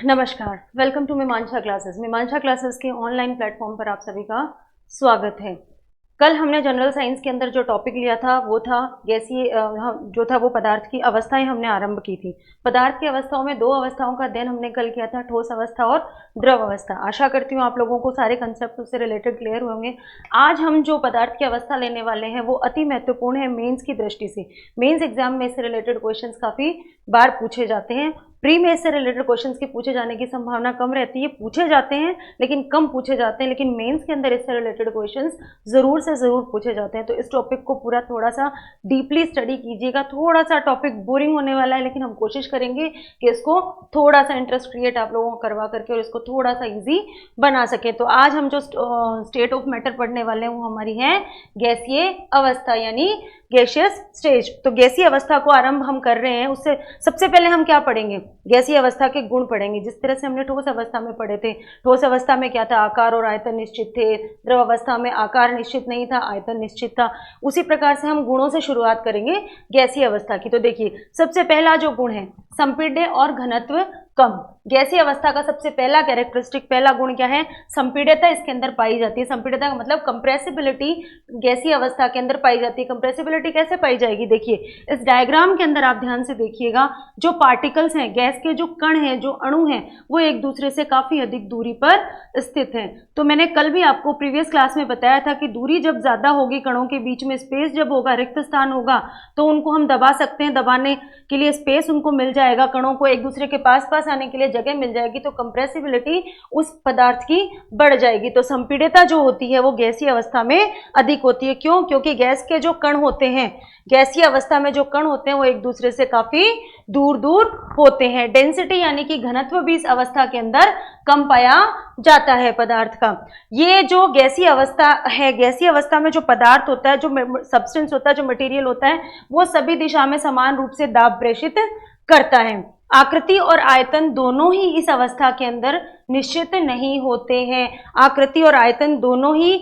नमस्कार, welcome to मीमांसा classes. मीमांसा क्लासेस के ऑनलाइन प्लेटफॉर्म पर आप सभी का स्वागत है। कल हमने जनरल साइंस के अंदर जो टॉपिक लिया था वो था गैसीय जो था वो पदार्थ की अवस्थाएं हमने आरंभ की थी। पदार्थ की अवस्थाओं में दो अवस्थाओं का अध्ययन हमने कल किया था, ठोस अवस्था और द्रव अवस्था। आशा करती हूँ आप लोगों को सारे कंसेप्ट उससे रिलेटेड क्लियर होंगे। आज हम जो पदार्थ की अवस्था लेने वाले हैं वो अति महत्वपूर्ण है मेंस की दृष्टि से। मेंस एग्जाम में इससे रिलेटेड क्वेश्चंस काफ़ी बार पूछे जाते हैं। प्री में इससे रिलेटेड क्वेश्चंस के पूछे जाने की संभावना कम रहती है, पूछे जाते हैं लेकिन कम पूछे जाते हैं, लेकिन मेंस के अंदर इससे रिलेटेड क्वेश्चंस ज़रूर से ज़रूर पूछे जाते हैं। तो इस टॉपिक को पूरा थोड़ा सा डीपली स्टडी कीजिएगा। थोड़ा सा टॉपिक बोरिंग होने वाला है लेकिन हम कोशिश करेंगे कि इसको थोड़ा सा इंटरेस्ट क्रिएट आप लोगों को करवा करके और इसको थोड़ा सा ईजी बना सके। तो आज हम जो स्टेट ऑफ मैटर पढ़ने वाले हैं वो हमारी है गैसीय अवस्था यानी गैसियस स्टेज। तो गैसीय अवस्था को आरंभ हम कर रहे हैं, उससे सबसे पहले हम क्या पढ़ेंगे? गैसीय अवस्था के गुण पढ़ेंगे, जिस तरह से हमने ठोस अवस्था में पढ़े थे। ठोस अवस्था में क्या था? आकार और आयतन निश्चित थे। द्रव अवस्था में आकार निश्चित नहीं था, आयतन निश्चित था। उसी प्रकार से हम गुणों से शुरुआत करेंगे गैसीय अवस्था की। तो देखिए, सबसे पहला जो गुण है संपीड्य और घनत्व कम। गैसीय अवस्था का सबसे पहला कैरेक्टरिस्टिक, पहला गुण क्या है? संपीड्यता इसके अंदर पाई जाती है। संपीड्यता का मतलब कंप्रेसिबिलिटी गैसीय अवस्था के अंदर पाई जाती है। कंप्रेसिबिलिटी कैसे पाई जाएगी? देखिए, इस डायग्राम के अंदर आप ध्यान से देखिएगा, जो पार्टिकल्स हैं, गैस के जो कण हैं, जो अणु हैं, वो एक दूसरे से काफी अधिक दूरी पर स्थित हैं। तो मैंने कल भी आपको प्रीवियस क्लास में बताया था कि दूरी जब ज्यादा होगी, कणों के बीच में स्पेस जब होगा, रिक्त स्थान होगा, तो उनको हम दबा सकते हैं। दबाने के लिए स्पेस उनको मिल जाएगा, कणों को एक दूसरे के पास पास आने के लिए जगह मिल जाएगी, तो कंप्रेसिबिलिटी उस पदार्थ की बढ़ जाएगी। तो संपीड्यता जो होती है वो गैसीय अवस्था में अधिक होती है। क्यों? क्योंकि गैस के जो कण होते हैं, गैसीय अवस्था में जो कण होते हैं वो एक दूसरे से काफी दूर दूर होते हैं। डेंसिटी यानी कि घनत्व भी इस अवस्था के अंदर कम पाया जाता है पदार्थ का। ये जो गैसीय अवस्था है, गैसीय अवस्था में जो पदार्थ होता है, जो सब्सटेंस होता है, जो मटेरियल होता है, वो सभी दिशा में समान रूप से दाब प्रेषित करता है। आकृति और आयतन दोनों ही इस अवस्था के अंदर निश्चित नहीं होते हैं। आकृति और आयतन दोनों ही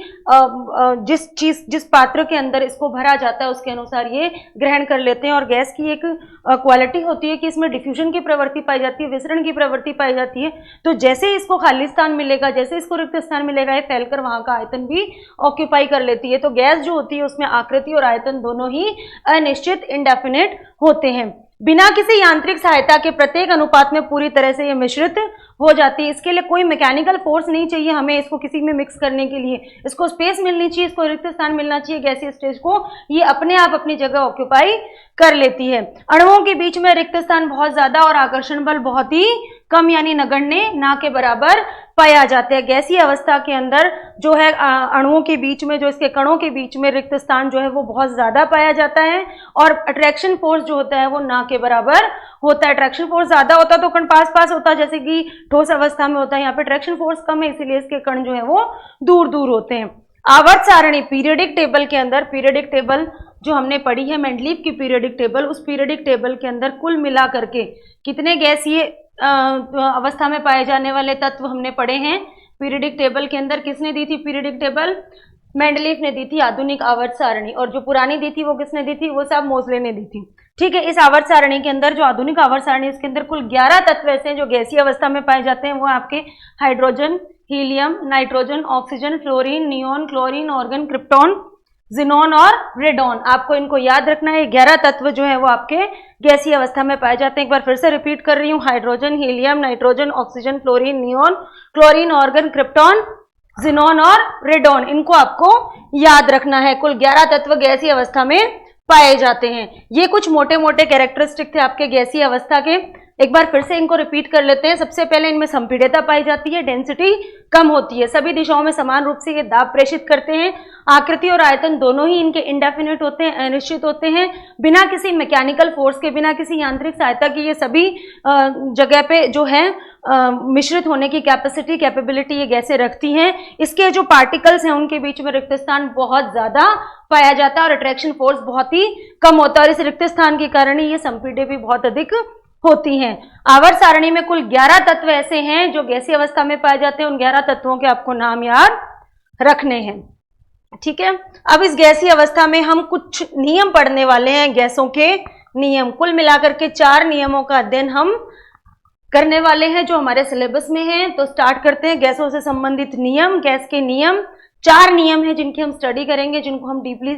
जिस पात्र के अंदर इसको भरा जाता है उसके अनुसार ये ग्रहण कर लेते हैं। और गैस की एक क्वालिटी होती है कि इसमें डिफ्यूजन की प्रवृत्ति पाई जाती है, विसरण की प्रवृत्ति पाई जाती है। तो जैसे इसको खाली स्थान मिलेगा, जैसे इसको रिक्त स्थान मिलेगा, ये फैलकर वहां का आयतन भी ऑक्यूपाई कर लेती है। तो गैस जो होती है उसमें आकृति और आयतन दोनों ही अनिश्चित, इंडेफिनिट होते हैं। बिना किसी यांत्रिक सहायता के प्रत्येक अनुपात में पूरी तरह से ये मिश्रित हो जाती है। इसके लिए कोई मैकेनिकल फोर्स नहीं चाहिए हमें इसको किसी में मिक्स करने के लिए। इसको स्पेस मिलनी चाहिए, इसको रिक्त स्थान मिलना चाहिए। गैसीय स्टेज को ये अपने आप अपनी जगह ऑक्यूपाई कर लेती है। अणुओं के बीच में रिक्त स्थान बहुत ज्यादा और आकर्षण बल बहुत ही कम यानी नगण्य, ना के बराबर पाया जाता है। गैसीय अवस्था के अंदर जो है अणुओं के बीच में, जो इसके कणों के बीच में रिक्त स्थान जो है वो बहुत ज्यादा पाया जाता है और अट्रैक्शन फोर्स जो होता है वो ना के बराबर होता है। अट्रैक्शन फोर्स ज्यादा होता है तो कण पास पास होता है, जैसे कि ठोस अवस्था में होता है। यहाँ पे अट्रैक्शन फोर्स कम है, इसीलिए इसके कण जो है वो दूर दूर होते हैं। आवर्त सारणी पीरियडिक टेबल के अंदर, पीरियडिक टेबल जो हमने पढ़ी है मेंडलीव की पीरियडिक टेबल, उस पीरियडिक टेबल के अंदर कुल मिला करके कितने गैसीय अवस्था में पाए जाने वाले तत्व हमने पढ़े हैं पीरियडिक टेबल के अंदर। किसने दी थी पीरियडिक टेबल? मेंडलीव ने दी थी आधुनिक आवर्त सारणी। और जो पुरानी दी थी वो किसने दी थी? वो सब मोजले ने दी थी। ठीक है, इस आवर्त सारणी के अंदर जो आधुनिक आवर्त सारणी, इसके अंदर कुल 11 तत्व ऐसे हैं जो गैसीय अवस्था में पाए जाते हैं। वो आपके hydrogen, helium, nitrogen, oxygen, fluorine, neon, chlorine, organ, krypton, xenon और रेडॉन। आपको इनको याद रखना है। 11 तत्व जो है वो आपके गैसीय अवस्था में पाए जाते हैं। एक बार फिर से रिपीट कर रही हूँ, hydrogen, helium, nitrogen, oxygen, fluorine, neon, chlorine, organ, krypton, xenon और रेडॉन। इनको आपको याद रखना है। कुल 11 तत्व गैसीय अवस्था में पाए जाते हैं। ये कुछ मोटे मोटे कैरेक्टरिस्टिक थे आपके गैसीय अवस्था के। एक बार फिर से इनको रिपीट कर लेते हैं। सबसे पहले इनमें संपीड्यता पाई जाती है, डेंसिटी कम होती है, सभी दिशाओं में समान रूप से ये दाब प्रेषित करते हैं। आकृति और आयतन दोनों ही इनके इंडेफिनिट होते हैं, अनिश्चित होते हैं। बिना किसी मैकेनिकल फोर्स के, बिना किसी यांत्रिक सहायता की ये सभी जगह पे जो है मिश्रित होने की कैपेबिलिटी ये गैसें रखती हैं। इसके जो पार्टिकल्स हैं उनके बीच में रिक्त स्थान बहुत ज्यादा पाया जाता है और अट्रैक्शन फोर्स बहुत ही कम होता है और इस रिक्त स्थान के कारण ही ये संपीड्य भी बहुत अधिक होती हैं। आवर्त सारणी में कुल 11 तत्व ऐसे हैं जो गैसीय अवस्था में पाए जाते हैं। उन 11 तत्वों के आपको नाम याद रखने हैं। ठीक है, अब इस गैसीय अवस्था में हम कुछ नियम पढ़ने वाले हैं, गैसों के नियम। कुल मिलाकर के 4 नियमों का अध्ययन हम करने वाले हैं जो हमारे सिलेबस में हैं। तो स्टार्ट करते हैं। गैसों से संबंधित नियम, गैस के नियम, 4 नियम हैं जिनकी हम स्टडी करेंगे, जिनको हम डीपली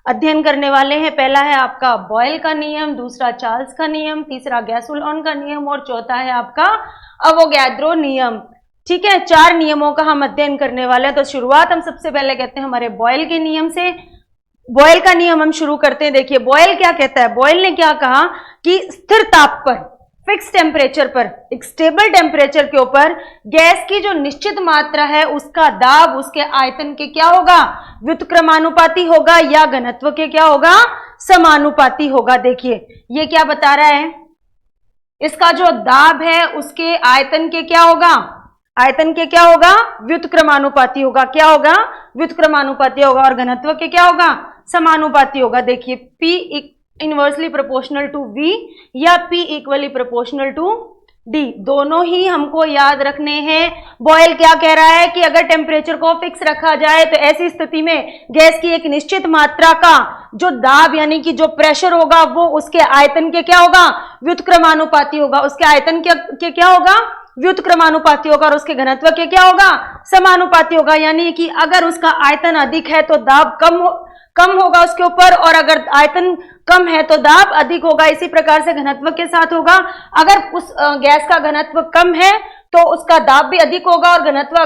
अध्ययन करने वाले हैं। पहला है आपका बॉयल का नियम, दूसरा चार्ल्स का नियम, तीसरा गैसोलीन का नियम और चौथा है आपका अवोगाद्रो नियम। ठीक है, 4 नियमों का हम अध्ययन करने वाले हैं। तो शुरुआत हम सबसे पहले कहते हैं हमारे बॉयल के नियम से। बॉयल का नियम हम शुरू करते हैं। देखिए बॉयल क्या कहता है, बॉयल ने क्या कहा कि स्थिर ताप पर, फिक्स टेम्परेचर पर, एक स्टेबल टेम्परेचर के ऊपर गैस की जो निश्चित मात्रा है उसका दाब उसके आयतन के क्या होगा, व्युत्क्रमानुपाती होगा या घनत्व के क्या होगा, समानुपाती होगा। देखिए ये क्या बता रहा है, इसका जो दाब है उसके आयतन के क्या होगा, आयतन के क्या होगा, व्युत्क्रमानुपाती होगा। क्या होगा, व्युत्क्रमानुपाती होगा। और घनत्व के क्या होगा, समानुपाती होगा। देखिए P inversely proportional to V या P equally proportional to D, दोनों ही हमको याद रखने हैं। बॉयल क्या कह रहा है कि अगर टेम्परेचर को फिक्स रखा जाए तो ऐसी स्थिति में गैस की एक निश्चित मात्रा का जो दाब यानी कि जो प्रेशर होगा वो उसके आयतन के क्या होगा, व्युत्क्रमानुपाती होगा। उसके आयतन के क्या होगा, व्युत्क्रमानुपाती होगा। और उसके घनत्व के क्या होगा, समानुपाती होगा। यानी कि अगर उसका आयतन अधिक है तो दाब कम होगा उसके ऊपर, और अगर आयतन कम है तो दाब अधिक होगा। इसी प्रकार से घनत्व के साथ होगा। अगर उस गैस का घनत्व कम है तो उसका दाब भी अधिक होगा, और घनत्व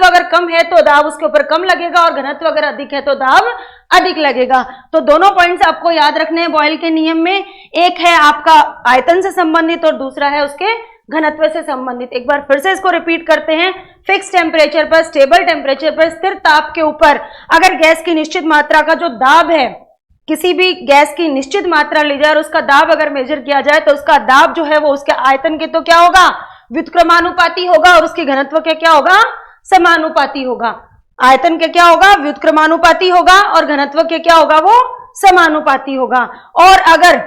अगर कम है तो दाब उसके ऊपर कम लगेगा, और घनत्व अगर अधिक है तो दाब अधिक लगेगा। तो दोनों पॉइंट्स आपको याद रखने हैं बॉयल के नियम में। एक है आपका आयतन से संबंधित और दूसरा है उसके घनत्व से संबंधित। एक बार फिर से इसको रिपीट करते हैं। फिक्स टेम्परेचर पर, स्टेबल टेम्परेचर पर, स्थिर ताप के ऊपर अगर गैस की निश्चित मात्रा का जो दाब है, किसी भी गैस की निश्चित मात्रा ली जाए और उसका दाब अगर मेजर किया जाए तो उसका दाब जो है वो उसके आयतन के तो क्या होगा, व्युत्क्रमानुपाती होगा, और उसके घनत्व के क्या होगा, समानुपाती होगा। आयतन के क्या होगा, व्युत्क्रमानुपाती होगा, और घनत्व के क्या होगा, वो समानुपाती होगा। और अगर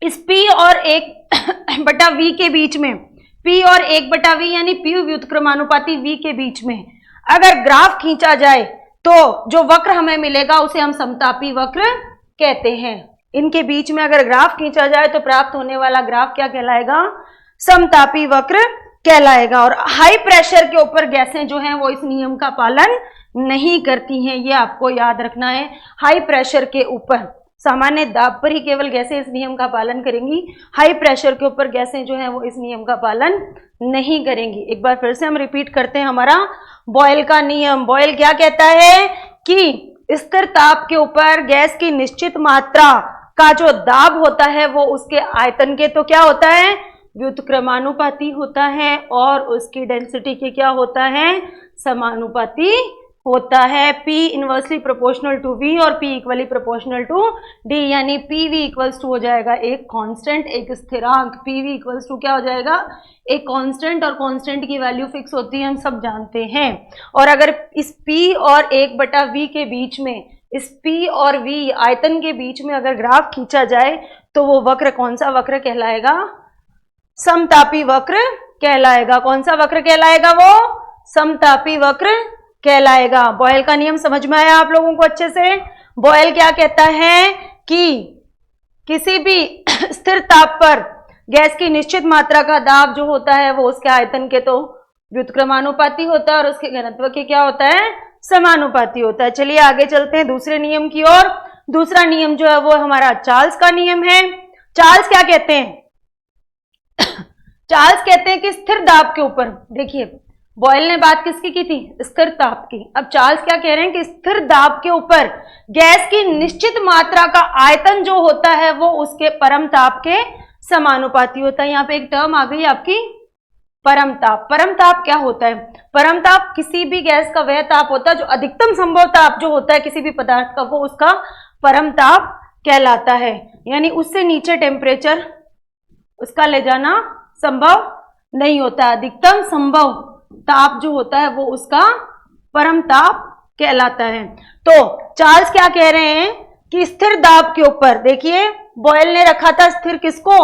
इस P और 1/V के बीच में, P और 1/V यानी P व्युत्क्रमानुपाती V के बीच में अगर ग्राफ खींचा जाए तो जो वक्र हमें मिलेगा उसे हम समतापी वक्र कहते हैं। इनके बीच में अगर ग्राफ खींचा जाए तो प्राप्त होने वाला ग्राफ क्या कहलाएगा, समतापी वक्र कहलाएगा। और हाई प्रेशर के ऊपर गैसें जो हैं वो इस नियम का पालन नहीं करती हैं, ये आपको याद रखना है। हाई प्रेशर के ऊपर, सामान्य दाब पर ही केवल गैसें इस नियम का पालन करेंगी। हाई प्रेशर के ऊपर गैसें जो हैं वो इस नियम का पालन नहीं करेंगी। एक बार फिर से हम रिपीट करते हैं हमारा बॉयल का नियम। बॉयल क्या कहता है कि स्थिर ताप के ऊपर गैस की निश्चित मात्रा का जो दाब होता है वो उसके आयतन के तो क्या होता है, व्युत्क्रमानुपाती होता है, और उसकी डेंसिटी के क्या होता है, समानुपाती होता है। P inversely proportional to V और P equally proportional to D, यानी PV इक्वल्स टू हो जाएगा एक कांस्टेंट, एक स्थिरांक। PV इक्वल्स टू क्या हो जाएगा, एक कांस्टेंट, और कांस्टेंट की वैल्यू फिक्स होती है, हम सब जानते हैं। और अगर इस P और 1/V के बीच में, इस P और V आयतन के बीच में अगर ग्राफ खींचा जाए तो वो वक्र कौन सा वक्र कहलाएगा, समतापी वक्र कहलाएगा। कौन सा वक्र कहलाएगा, वो समतापी वक्र कहलाएगा। बॉयल का नियम समझ में आया आप लोगों को अच्छे से। बॉयल क्या कहता है कि किसी भी स्थिर ताप पर गैस की निश्चित मात्रा का दाब जो होता है वो उसके आयतन के तो व्युत्क्रमानुपाती होता है, और उसके घनत्व के क्या होता है, समानुपाती होता है। चलिए आगे चलते हैं दूसरे नियम की ओर। दूसरा नियम जो है वो हमारा चार्ल्स का नियम है। चार्ल्स क्या कहते हैं, चार्ल्स कहते हैं कि स्थिर दाब के ऊपर, देखिए बॉयल ने बात किसकी की थी, स्थिर ताप की। अब चार्ल्स क्या कह रहे हैं कि स्थिर दाब के ऊपर गैस की निश्चित मात्रा का आयतन जो होता है वो उसके परम ताप के समानुपाती होता है। यहाँ पे एक टर्म आ गई आपकी, परम ताप। परम ताप क्या होता है, परम ताप किसी भी गैस का वह ताप होता है जो अधिकतम संभव ताप जो होता है किसी भी पदार्थ का, वो उसका परम ताप कहलाता है। यानी उससे नीचे टेम्परेचर उसका ले जाना संभव नहीं होता। अधिकतम संभव ताप जो होता है वो उसका परम ताप कहलाता है। तो चार्ल्स क्या कह रहे हैं कि स्थिर दाब के ऊपर, देखिए बॉयल ने रखा था स्थिर किसको,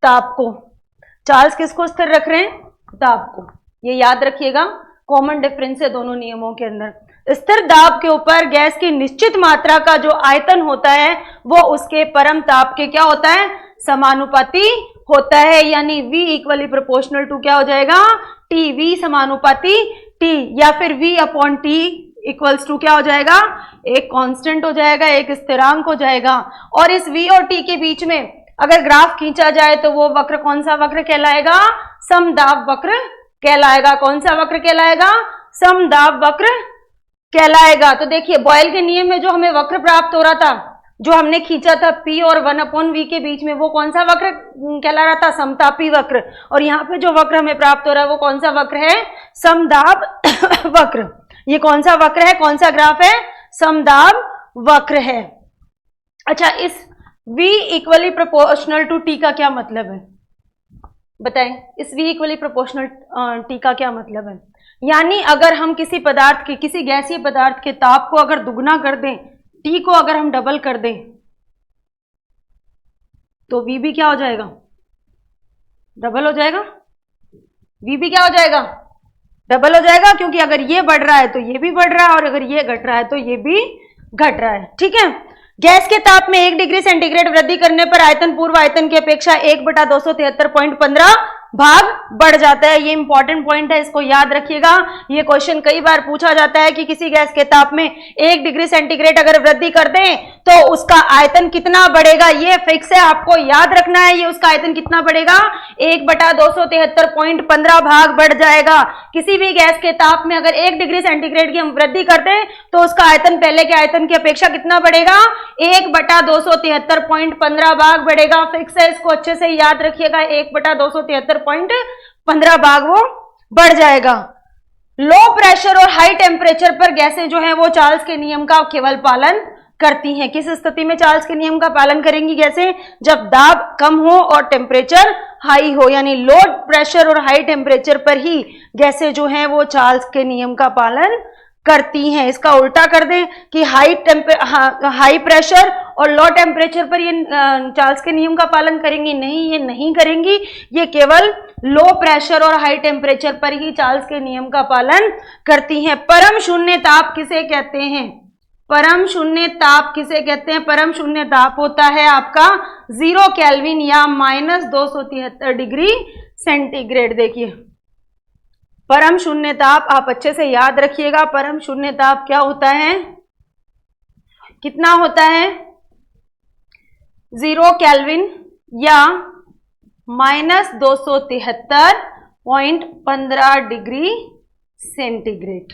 ताप को। चार्ल्स किसको स्थिर रख रहे हैं, ताप को। ये याद रखिएगा, कॉमन डिफरेंस है दोनों नियमों के अंदर। स्थिर दाब के ऊपर गैस की निश्चित मात्रा का जो आयतन होता है वो उसके परम ताप के क्या होता है, समानुपाती होता है, यानी V इक्वली प्रोपोर्शनल टू क्या हो जाएगा, T, V समानुपाती T, या फिर V upon T equals to क्या हो जाएगा, एक कांस्टेंट हो जाएगा, एक स्थिरांक हो जाएगा। और इस V और T के बीच में अगर ग्राफ खींचा जाए तो वो वक्र कौन सा वक्र कहलाएगा, समदाब वक्र कहलाएगा। कौन सा वक्र कहलाएगा, समदाब वक्र कहलाएगा। तो देखिए बॉयल के नियम में जो हमें वक्र प्राप्त हो रहा था, जो हमने खींचा था P और 1/V के बीच में, वो कौन सा वक्र कहला रहा था, समतापी वक्र। और यहाँ पे जो वक्र हमें प्राप्त हो रहा है वो कौन सा वक्र है, समदाब वक्र। ये कौन सा वक्र है, कौन सा ग्राफ है, समदाब वक्र है। अच्छा, इस V equally proportional to T का क्या मतलब है, बताएं। इस V इक्वली प्रोपोर्शनल T का क्या मतलब है, यानी अगर हम किसी पदार्थ के, किसी गैसीय पदार्थ के ताप को अगर दुगना कर दें, T को अगर हम डबल कर दें, तो V भी क्या हो जाएगा, डबल हो जाएगा। V भी क्या हो जाएगा, डबल हो जाएगा, क्योंकि अगर ये बढ़ रहा है तो ये भी बढ़ रहा है, और अगर ये घट रहा है तो ये भी घट रहा है। ठीक है। गैस के ताप में 1 डिग्री सेंटीग्रेड वृद्धि करने पर आयतन पूर्व आयतन की अपेक्षा 1/273.15 भाग बढ़ जाता है। ये इंपॉर्टेंट पॉइंट है, इसको याद रखिएगा। ये क्वेश्चन कई बार पूछा जाता है कि किसी गैस के ताप में 1 डिग्री सेंटीग्रेड अगर वृद्धि कर दें तो उसका आयतन कितना बढ़ेगा, ये फिक्स है, आपको याद रखना है। ये उसका आयतन कितना बढ़ेगा, 1/273.15 भाग बढ़ जाएगा। किसी भी गैस के ताप में अगर 1 डिग्री सेंटीग्रेड की हम वृद्धि कर दें तो उसका आयतन पहले के आयतन की अपेक्षा कितना बढ़ेगा, 1/273.15 भाग बढ़ेगा। फिक्स है, इसको अच्छे से याद रखिएगा, 1/273.15 भाग वो बढ़ जाएगा। लो प्रेशर और हाई टेम्परेचर पर गैसें जो है वो चार्ल्स के नियम का केवल पालन करती हैं। किस स्थिति में चार्ल्स के नियम का पालन करेंगी गैसें, जब दाब कम हो और टेम्परेचर हाई हो, यानी लो प्रेशर और हाई टेम्परेचर पर ही गैसें जो हैं वो चार्ल्स के नियम का पालन करती हैं। इसका उल्टा कर दें कि हाई प्रेशर और लो टेम्परेचर पर ये चार्ल्स के नियम का पालन करेंगी, नहीं, ये नहीं करेंगी। ये केवल लो प्रेशर और हाई टेम्परेचर पर ही चार्ल्स के नियम का पालन करती हैं। परम शून्य ताप किसे कहते हैं, परम शून्य ताप किसे कहते हैं, परम शून्य ताप होता है आपका 0 केल्विन या -273 डिग्री सेंटीग्रेड। देखिए परम शून्य ताप आप अच्छे से याद रखिएगा। परम शून्य ताप क्या होता है, कितना होता है, 0 केल्विन या -273.15 डिग्री सेंटीग्रेड।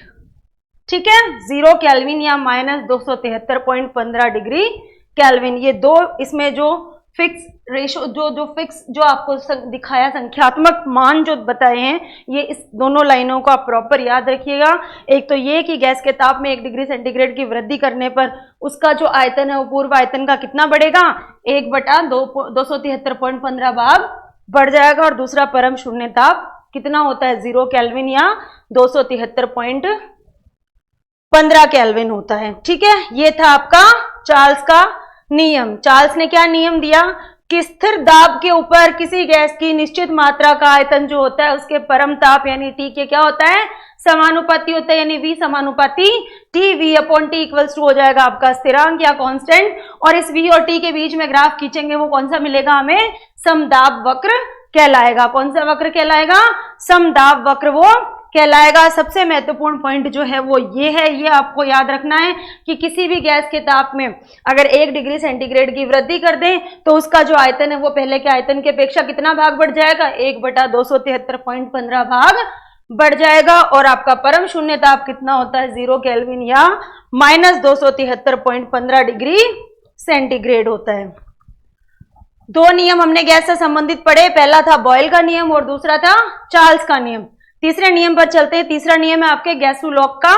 ठीक है, 0 केल्विन या -273.15 डिग्री केल्विन। ये दो, इसमें जो फिक्स रेशो, जो फिक्स जो आपको दिखाया संख्यात्मक मान जो बताए हैं, ये इस दोनों लाइनों को आप प्रॉपर याद रखिएगा। एक तो ये कि गैस के ताप में 1 डिग्री सेंटीग्रेड की वृद्धि करने पर उसका जो आयतन है वो पूर्व आयतन का कितना बढ़ेगा, 1/273.15 भाग बढ़ जाएगा। और दूसरा परम शून्य ताप कितना होता है, 0 केल्विन या 273.15 केल्विन होता है। ठीक है, ये था आपका चार्ल्स का नियम। चार्ल्स ने क्या नियम दिया कि स्थिर दाब के ऊपर किसी गैस की निश्चित मात्रा का आयतन जो होता है उसके परम ताप यानी T के क्या होता है, समानुपाती होता है, यानी V समानुपाती T, V upon T equals to हो जाएगा आपका स्थिरांक या कांस्टेंट। और इस V और T के बीच में ग्राफ खींचेंगे वो कौन सा मिलेगा हमें, समदाब वक्र कहलाएगा। कौन सा वक्र कहलाएगा, समदाब वक्र वो कहलाएगा। सबसे महत्वपूर्ण पॉइंट जो है वो ये है, ये आपको याद रखना है कि किसी भी गैस के ताप में अगर 1 डिग्री सेंटीग्रेड की वृद्धि कर दें तो उसका जो आयतन है वो पहले के आयतन की अपेक्षा कितना भाग बढ़ जाएगा, 1/273.15 भाग बढ़ जाएगा। और आपका परम शून्य ताप कितना होता है, 0 केल्विन या -273.15 डिग्री सेंटीग्रेड होता है। दो नियम हमने गैस से संबंधित पढ़े, पहला था बॉयल का नियम और दूसरा था चार्ल्स का नियम। तीसरे नियम पर चलते हैं। तीसरा नियम है आपके गैसुलॉक का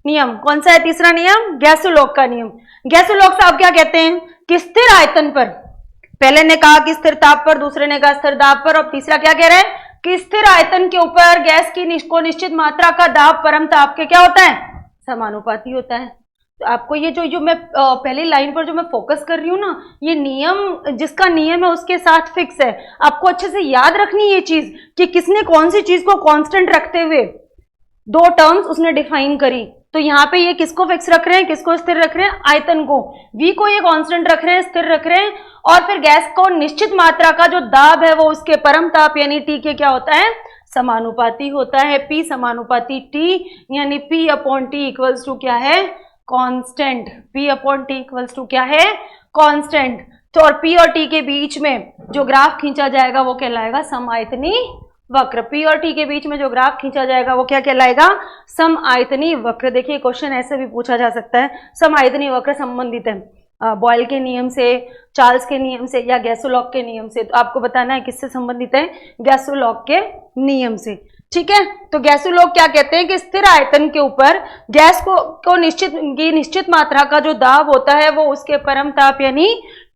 नियम। कौन सा है तीसरा नियम, गैसुलॉक का नियम। गैसुलॉक साहब क्या कहते हैं कि स्थिर आयतन पर, पहले ने कहा कि स्थिर ताप पर, दूसरे ने कहा स्थिर दाब पर, और तीसरा क्या कह रहा है कि स्थिर आयतन के ऊपर गैस की निश्चित मात्रा का दाब परम ताप के क्या होता है, समानुपाती होता है। तो आपको ये जो मैं पहली लाइन पर जो मैं फोकस कर रही हूँ ना, ये नियम, जिसका नियम है उसके साथ फिक्स है। आपको अच्छे से याद रखनी है ये चीज कि किसने कौन सी चीज को कांस्टेंट रखते हुए दो टर्म्स उसने डिफाइन करी। तो यहाँ पे ये किसको फिक्स रख रहे हैं, किसको स्थिर रख रहे हैं, आयतन को, V को ये कांस्टेंट रख रहे हैं, स्थिर रख रहे हैं, और फिर गैस को निश्चित मात्रा का जो दाब है वो उसके परम ताप यानी T के क्या होता है, समानुपाती होता है, P समानुपाती T, यानी P upon T equals to क्या है, constant, P upon T equals to क्या है, कांस्टेंट। तो और P और T के बीच में जो ग्राफ खींचा जाएगा वो कहलाएगा समआयतनी वक्र। P और T के बीच में जो ग्राफ खींचा जाएगा वो क्या कहलाएगा, समआयतनी वक्र। देखिए क्वेश्चन ऐसे भी पूछा जा सकता है, समआयतनी वक्र संबंधित है बॉयल के नियम से, चार्ल्स के नियम से या गैसोलॉग के नियम से। तो आपको बताना है किससे संबंधित है, गैसोलॉग के नियम से, ठीक है। तो गैसोलॉग क्या कहते हैं कि स्थिर आयतन के ऊपर गैस को निश्चित मात्रा का जो दाब होता है वो उसके परम ताप यानी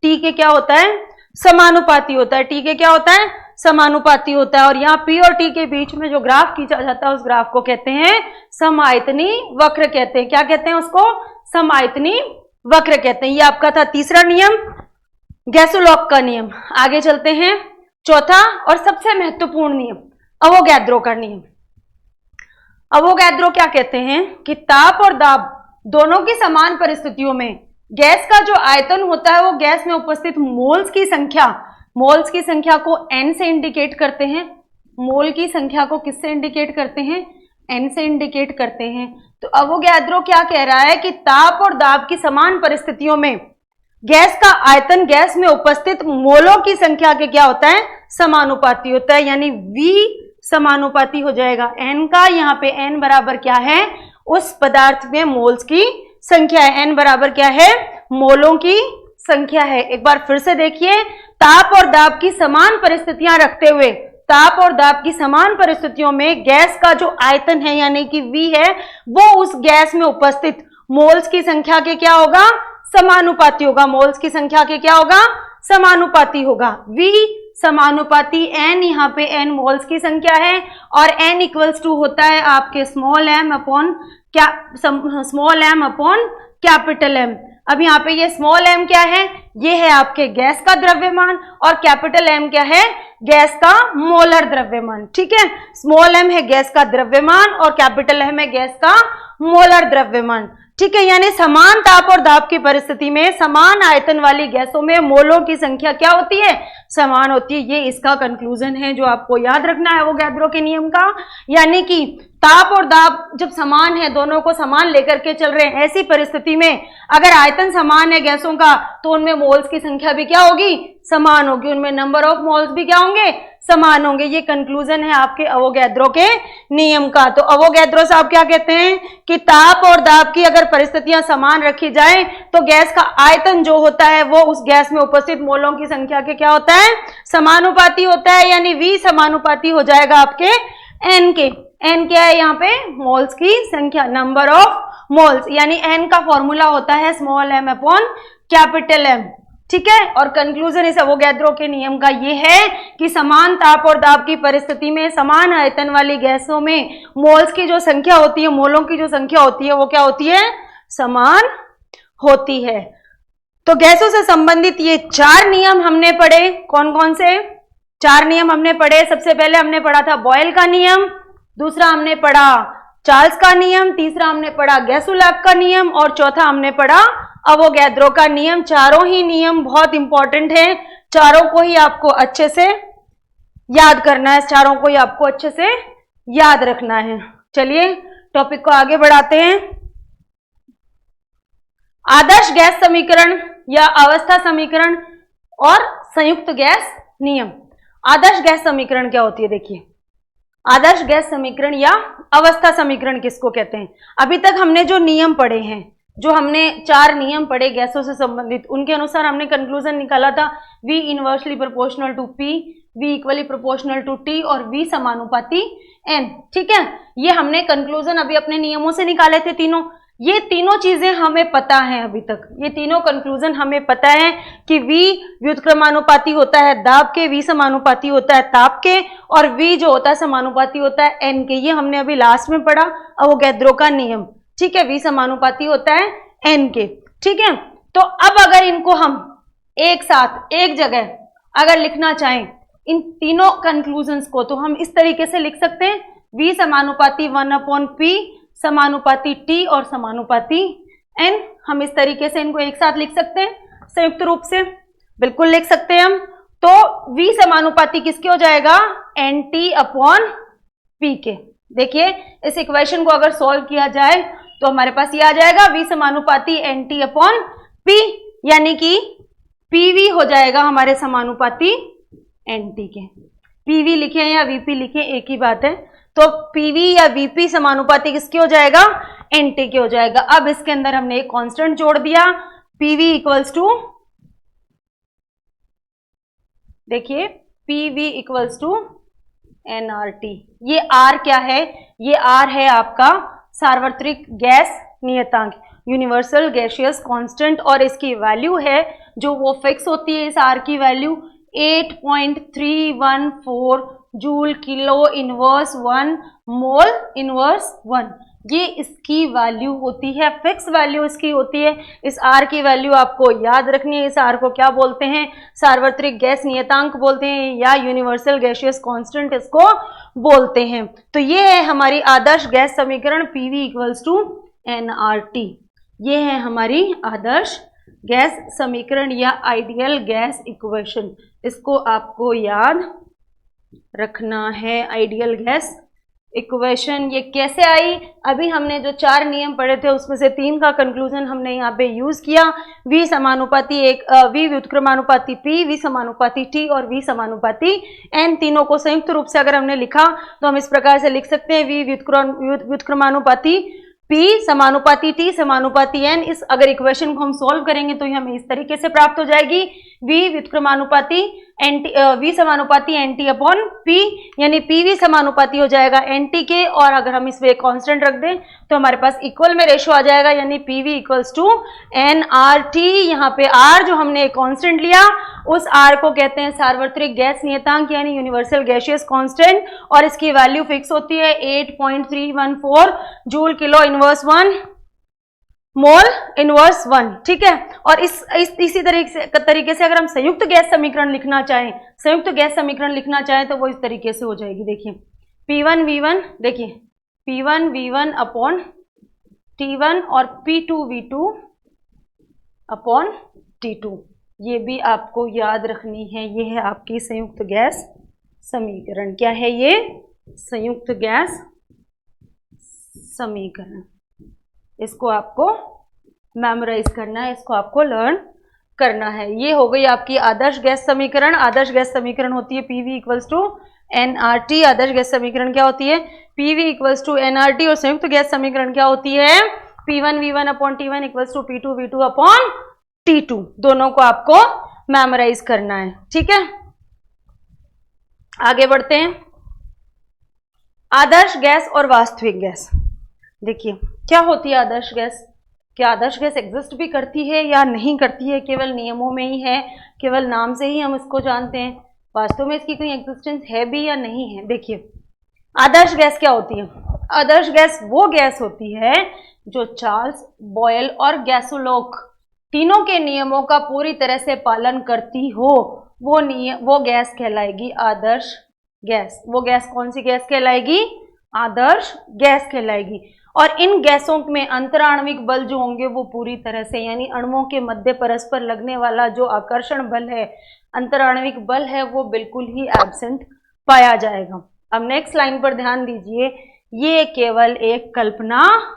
T के क्या होता है, समानुपाती होता है, T के क्या होता है, समानुपाती होता है। और यहाँ P और T के बीच में जो ग्राफ खींचा जाता है उस ग्राफ को कहते हैं समआयतनी वक्र कहते हैं। क्या कहते हैं उसको, समआयतनी वक्र कहते हैं। ये आपका था तीसरा नियम, गैसोलॉग का नियम। आगे चलते हैं, चौथा और सबसे महत्वपूर्ण नियम, अवोगैद्रो का नियम। अवोगैद्रो क्या कहते हैं कि ताप और दाब दोनों की समान परिस्थितियों में गैस का जो आयतन होता है वो गैस में उपस्थित मोल्स की संख्या को n से इंडिकेट करते हैं। मोल की संख्या को किससे इंडिकेट करते हैं, n से इंडिकेट करते हैं। तो अवोगैद्रो क्या कह रहा है कि ताप और दाब की समान परिस्थितियों में गैस का आयतन गैस में उपस्थित मोलों की संख्या के क्या होता है, समानुपाती होता है, यानी V समानुपाती हो जाएगा n का। यहाँ पे n बराबर क्या है, उस पदार्थ में मोल्स की संख्या है, n बराबर क्या है, मोलों की संख्या है। एक बार फिर से देखिए, ताप और दाब की समान परिस्थितियां रखते हुए, ताप और दाब की समान परिस्थितियों में गैस का जो आयतन है यानी कि V है वो उस गैस में उपस्थित मोल्स की संख्या के क्या होगा, समानुपाती होगा। मोल्स की संख्या के क्या होगा, समानुपाती होगा। V समानुपाती n, यहाँ पे n मोल्स की संख्या है और n इक्वल्स टू होता है आपके small m upon capital M। अब यहाँ पे ये स्मॉल m क्या है, ये है आपके गैस का द्रव्यमान और कैपिटल M क्या है, गैस का मोलर द्रव्यमान, ठीक है। स्मॉल m है गैस का द्रव्यमान और कैपिटल M है गैस का मोलर द्रव्यमान, ठीक है। यानी समान ताप और दाब की परिस्थिति में समान आयतन वाली गैसों में मोलों की संख्या क्या होती है, समान होती है। ये इसका कंक्लूजन है जो आपको याद रखना है अवोगैद्रो के नियम का। यानी कि ताप और दाब जब समान है, दोनों को समान लेकर के चल रहे हैं, ऐसी परिस्थिति में अगर आयतन समान है गैसों का तो उनमें मोल्स की संख्या भी क्या होगी, समान होगी, उनमें नंबर ऑफ मोल्स भी क्या होंगे, समान होंगे। ये कंक्लूजन है आपके अवोगैद्रो के नियम का। तो अवोगैद्रो साहब क्या कहते हैं कि ताप और दाब की अगर परिस्थितियां समान रखी जाए तो गैस का आयतन जो होता है वो उस गैस में उपस्थित मोलों की संख्या के क्या होता है, समानुपाती होता है, यानी V समानुपाती हो जाएगा आपके n के। n क्या है यहाँ पे, मोल्स की संख्या, नंबर ऑफ मोल्स, यानी n का फॉर्मूला होता है small m upon capital M, ठीक है। और कंक्लूजन इस अवोगैद्रो के नियम का ये है कि समान ताप और दाब की परिस्थिति में समान आयतन वाली गैसों में मोल्स की जो संख्या होती है, मोलों की जो संख्या होती है वो क्या होती है, समान होती है। तो गैसों से संबंधित ये 4 नियम हमने पढ़े। कौन कौन से 4 नियम हमने पढ़े, सबसे पहले हमने पढ़ा था बॉयल का नियम, दूसरा हमने पढ़ा चार्ल्स का नियम, तीसरा हमने पढ़ा गैसोलॉग का नियम और चौथा हमने पढ़ा अवोगैद्रो का नियम। चारों ही नियम बहुत इंपॉर्टेंट हैं, चारों को ही आपको अच्छे से याद करना है, चारों को ही आपको अच्छे से याद रखना है। चलिए टॉपिक को आगे बढ़ाते हैं। आदर्श गैस समीकरण या अवस्था समीकरण और संयुक्त गैस नियम। आदर्श गैस समीकरण क्या होती है, देखिए आदर्श गैस समीकरण या अवस्था समीकरण किसको कहते हैं। अभी तक हमने जो नियम पढ़े हैं, जो हमने 4 नियम पढ़े गैसों से संबंधित, उनके अनुसार हमने कंक्लूजन निकाला था V inversely proportional to P, V equally proportional to T और V समानुपाती N, ठीक है। ये हमने कंक्लूजन अभी अपने नियमों से निकाले थे तीनों। ये तीनों चीजें हमें पता है, अभी तक ये तीनों कंक्लूजन हमें पता है कि V व्युत्क्रमानुपाती होता है दाब के, V समानुपाती होता है ताप के और V जो होता है समानुपाती होता है N के। ये हमने अभी लास्ट में पढ़ा अवोगैद्रो का नियम, ठीक है। V समानुपाती होता है N के, ठीक है। तो अब अगर इनको हम एक साथ एक जगह अगर लिखना चाहें इन तीनों कंक्लूजन्स को, तो हम इस तरीके से लिख सकते हैं V समानुपाती 1/P समानुपाती T और समानुपाती N। हम इस तरीके से इनको एक साथ लिख सकते हैं संयुक्त रूप से, बिल्कुल लिख सकते हैं हम। तो V समानुपाती किसके हो जाएगा, NT अपॉन P के। देखिए इस इक्वेशन को अगर सॉल्व किया जाए तो हमारे पास ये आ जाएगा V समानुपाती NT अपॉन P, यानी कि PV हो जाएगा हमारे समानुपाती NT के। PV लिखे या VP लिखे एक ही बात है। तो PV या VP समानुपाती किसके हो जाएगा, NT के हो जाएगा। अब इसके अंदर हमने एक कांस्टेंट जोड़ दिया, PV इक्वल्स टू, देखिए PV इक्वल्स टू NRT। ये R क्या है, ये R है आपका सार्वत्रिक गैस नियतांक, यूनिवर्सल गैसियस कांस्टेंट, और इसकी वैल्यू है जो वो फिक्स होती है, इस R की value 8.314 joule kilo inverse 1 mole inverse 1। ये इसकी वैल्यू होती है, फिक्स वैल्यू इसकी होती है। इस R की वैल्यू आपको याद रखनी है। इस R को क्या बोलते हैं, सार्वत्रिक गैस नियतांक बोलते हैं या यूनिवर्सल गैसियस कांस्टेंट इसको बोलते हैं। तो ये है हमारी आदर्श गैस समीकरण PV इक्वल्स टू NRT। ये है हमारी आदर्श गैस समीकरण या आइडियल गैस इक्वेशन, इसको आपको याद रखना है। आइडियल गैस इक्वेशन ये कैसे आई, अभी हमने जो 4 नियम पढ़े थे उसमें से 3 का कंक्लूजन हमने यहाँ पे यूज किया। V समानुपाती V व्युत्क्रमानुपाती P, V समानुपाती T और V समानुपाती N, तीनों को संयुक्त रूप से अगर हमने लिखा तो हम इस प्रकार से लिख सकते हैं V व्युत्क्रमानुपाती P समानुपाती T समानुपाती N। इस अगर इक्वेशन को हम सॉल्व करेंगे तो ये हमें इस तरीके से प्राप्त हो जाएगी, V व्युत्क्रमानुपाती V समानुपाती NT अपॉन P, यानी PV समानुपाती हो जाएगा NT के, और अगर हम इसमें कांस्टेंट रख दें तो हमारे पास इक्वल में रेशो आ जाएगा, यानी PV इक्वल्स टू NRT। यहाँ पे R जो हमने कांस्टेंट लिया उस R को कहते हैं सार्वत्रिक गैस नियतांक यानी यूनिवर्सल गैसियस कांस्टेंट, और इसकी वैल्यू फिक्स होती है 8.314 joule kilo inverse 1 mole inverse 1। ठीक है, और इसी तरीके से अगर हम संयुक्त गैस समीकरण लिखना चाहें, संयुक्त गैस समीकरण लिखना चाहें तो वो इस तरीके से हो जाएगी। देखिए P1V1, देखिए P1V1 अपॉन T1 और P2V2 अपॉन T2, ये भी आपको याद रखनी है। ये है आपकी संयुक्त गैस समीकरण। क्या है ये, संयुक्त गैस समीकरण। इसको आपको मेमोराइज करना है, इसको आपको लर्न करना है। ये हो गई आपकी आदर्श गैस समीकरण। आदर्श गैस समीकरण होती है PV इक्वल्स टू NRT। आदर्श गैस समीकरण क्या होती है, PV इक्वल्स टू NRT। और संयुक्त गैस समीकरण क्या होती है, P1V1 upon T1 equals to P2V2 upon T2। दोनों को आपको मेमोराइज करना है। ठीक है, आगे बढ़ते हैं। आदर्श गैस और वास्तविक गैस। देखिए क्या होती है आदर्श गैस, क्या आदर्श गैस एग्जिस्ट भी करती है या नहीं करती है, केवल नियमों में ही है, केवल नाम से ही हम इसको जानते हैं, वास्तव में इसकी कोई एग्जिस्टेंस है भी या नहीं है। देखिए आदर्श गैस क्या होती है, आदर्श गैस वो गैस होती है जो चार्ल्स, बॉयल और गैसोलोक तीनों के नियमों का पूरी तरह से पालन करती हो, वो गैस कहलाएगी आदर्श गैस। वो गैस कौन सी गैस कहलाएगी, आदर्श गैस कहलाएगी। और इन गैसों में अंतराण्विक बल जो होंगे वो पूरी तरह से, यानी अणुओं के मध्य परस्पर लगने वाला जो आकर्षण बल है, अंतराण्विक बल है, वो बिल्कुल ही एब्सेंट पाया जाएगा। अब नेक्स्ट लाइन पर ध्यान दीजिए, ये केवल एक कल्पना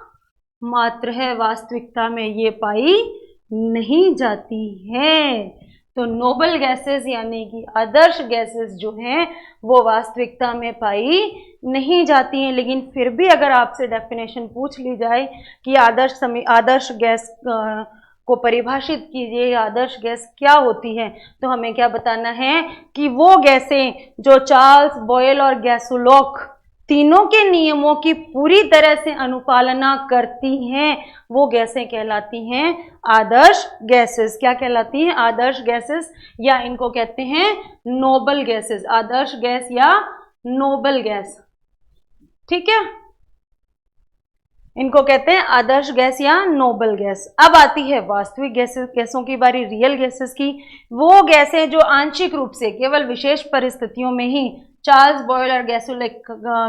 मात्र है, वास्तविकता में ये पाई नहीं जाती है। तो नोबल गैसेस यानी कि आदर्श गैसेस जो हैं वो वास्तविकता में पाई नहीं जाती हैं। लेकिन फिर भी अगर आपसे डेफिनेशन पूछ ली जाए कि आदर्श गैस को परिभाषित कीजिए, आदर्श गैस क्या होती है, तो हमें क्या बताना है कि वो गैसें जो चार्ल्स, बॉयल और गैसोलोक तीनों के नियमों की पूरी तरह से अनुपालना करती हैं, वो गैसें कहलाती हैं आदर्श गैसेस। क्या कहलाती हैं, आदर्श गैसेस, या इनको कहते हैं नोबल गैसेस। आदर्श गैस या नोबल गैस, ठीक है, इनको कहते हैं आदर्श गैस या नोबल गैस। अब आती है वास्तविक गैसों की बारी, रियल गैसेस की। वो गैसें जो आंशिक रूप से केवल विशेष परिस्थितियों में ही चार्ल्स, बॉयल और गैसोलोक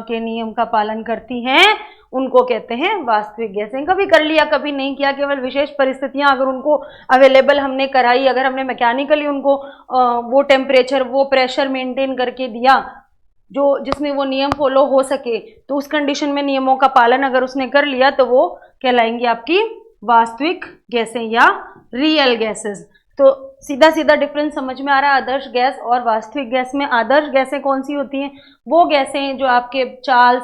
के नियम का पालन करती हैं, उनको कहते हैं वास्तविक गैसें। कभी कर लिया कभी नहीं किया, केवल विशेष परिस्थितियां अगर उनको अवेलेबल हमने कराई, अगर हमने मैकेनिकली उनको वो टेम्परेचर वो प्रेशर मेंटेन करके दिया जो जिसमें वो नियम फॉलो हो सके, तो उस कंडीशन में नियमों का पालन अगर उसने कर लिया तो वो कहलाएंगी आपकी वास्तविक गैसें या रियल गैसेस। तो सीधा सीधा डिफरेंस समझ में आ रहा है आदर्श गैस और वास्तविक गैस में। आदर्श गैसें कौन सी होती हैं? वो गैसें जो आपके चार्ल्स,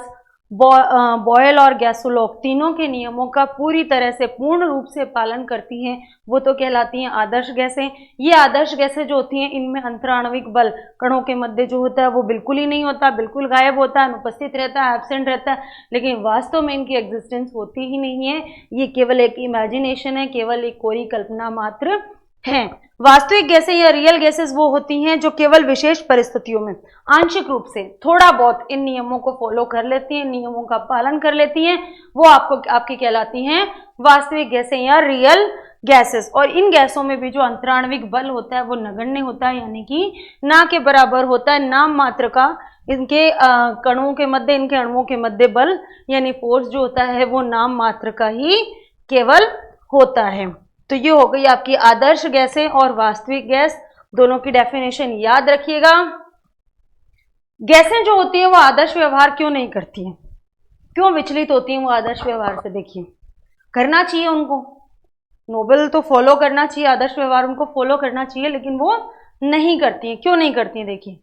बॉयल और गैसोलॉग तीनों के नियमों का पूरी तरह से पूर्ण रूप से पालन करती हैं, वो तो कहलाती हैं आदर्श गैसें। ये आदर्श गैसें जो होती हैं इनमें अंतराण्विक बल कणों के मध्य जो होता है वो बिल्कुल ही नहीं होता, बिल्कुल गायब होता है, अनुपस्थित रहता है, एब्सेंट रहता है, लेकिन वास्तव में इनकी एग्जिस्टेंस होती ही नहीं है। ये केवल एक इमेजिनेशन है, केवल एक कोरी कल्पना मात्र है। वास्तविक गैसें या रियल गैसेस वो होती हैं जो केवल विशेष परिस्थितियों में आंशिक रूप से थोड़ा बहुत इन नियमों को फॉलो कर लेती हैं, नियमों का पालन कर लेती हैं, वो आपकी कहलाती हैं वास्तविक गैसें या रियल गैसेस। और इन गैसों में भी जो अंतराण्विक बल होता है वो नगण्य होता है, यानी कि ना के बराबर होता है, नाम मात्र का इनके कणों के मध्य, इनके अणुओं के मध्य बल यानी फोर्स जो होता है वो नाम मात्र का ही केवल होता है। तो ये हो गई आपकी आदर्श गैसें और वास्तविक गैस, दोनों की डेफिनेशन याद रखिएगा। गैसें जो होती हैं वो आदर्श व्यवहार क्यों नहीं करती हैं, क्यों विचलित होती हैं वो आदर्श व्यवहार से? देखिए, करना चाहिए उनको, नोबल तो फॉलो करना चाहिए, आदर्श व्यवहार उनको फॉलो करना चाहिए, लेकिन वो नहीं करती हैं। क्यों नहीं करती हैं? देखिए,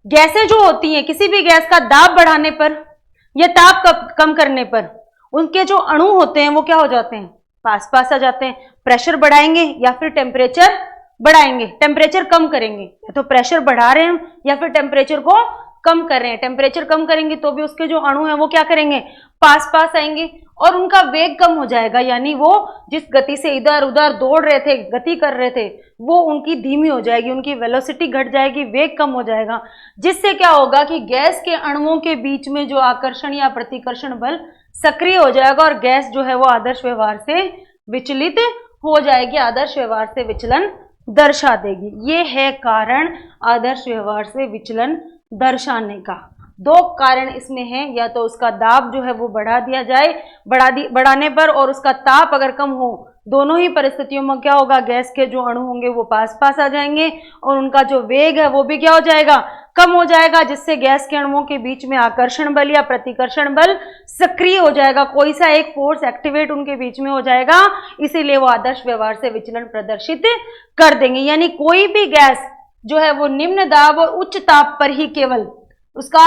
गैसें जो होती हैं किसी भी गैस का दाब बढ़ाने पर या ताप कम करने पर उनके जो अणु होते हैं वो क्या हो जाते हैं? पास पास आ जाते हैं। प्रेशर बढ़ाएंगे या फिर टेम्परेचर बढ़ाएंगे, टेम्परेचर कम करेंगे, या तो प्रेशर बढ़ा रहे हैं या फिर टेम्परेचर को कम कर रहे हैं। टेम्परेचर कम करेंगे तो भी उसके जो अणु हैं वो क्या करेंगे? पास पास आएंगे और उनका वेग कम हो जाएगा, यानी वो जिस गति से इधर उधर दौड़ रहे थे, गति कर रहे थे, वो उनकी धीमी हो जाएगी, उनकी वेलोसिटी घट जाएगी, वेग कम हो जाएगा, जिससे क्या होगा कि गैस के अणुओं के बीच में जो आकर्षण या प्रतिकर्षण बल सक्रिय हो जाएगा और गैस जो है वो आदर्श व्यवहार से विचलित हो जाएगी, आदर्श व्यवहार से विचलन दर्शा देगी। ये है कारण आदर्श व्यवहार से विचलन दर्शाने का। दो कारण इसमें हैं, या तो उसका दाब जो है वो बढ़ा दिया जाए, बढ़ाने पर, और उसका ताप अगर कम हो, दोनों ही परिस्थितियों में क्या होगा? गैस के जो अणु होंगे वो पास पास आ जाएंगे और उनका जो वेग है वो भी क्या हो जाएगा? कम हो जाएगा, जिससे गैस के अणुओं के बीच में आकर्षण बल या प्रतिकर्षण बल सक्रिय हो जाएगा, कोई सा एक फोर्स एक्टिवेट उनके बीच में हो जाएगा, इसीलिए वो आदर्श व्यवहार से विचलन प्रदर्शित कर देंगे। यानी कोई भी गैस जो है वो निम्न दाब और उच्च ताप पर ही केवल उसका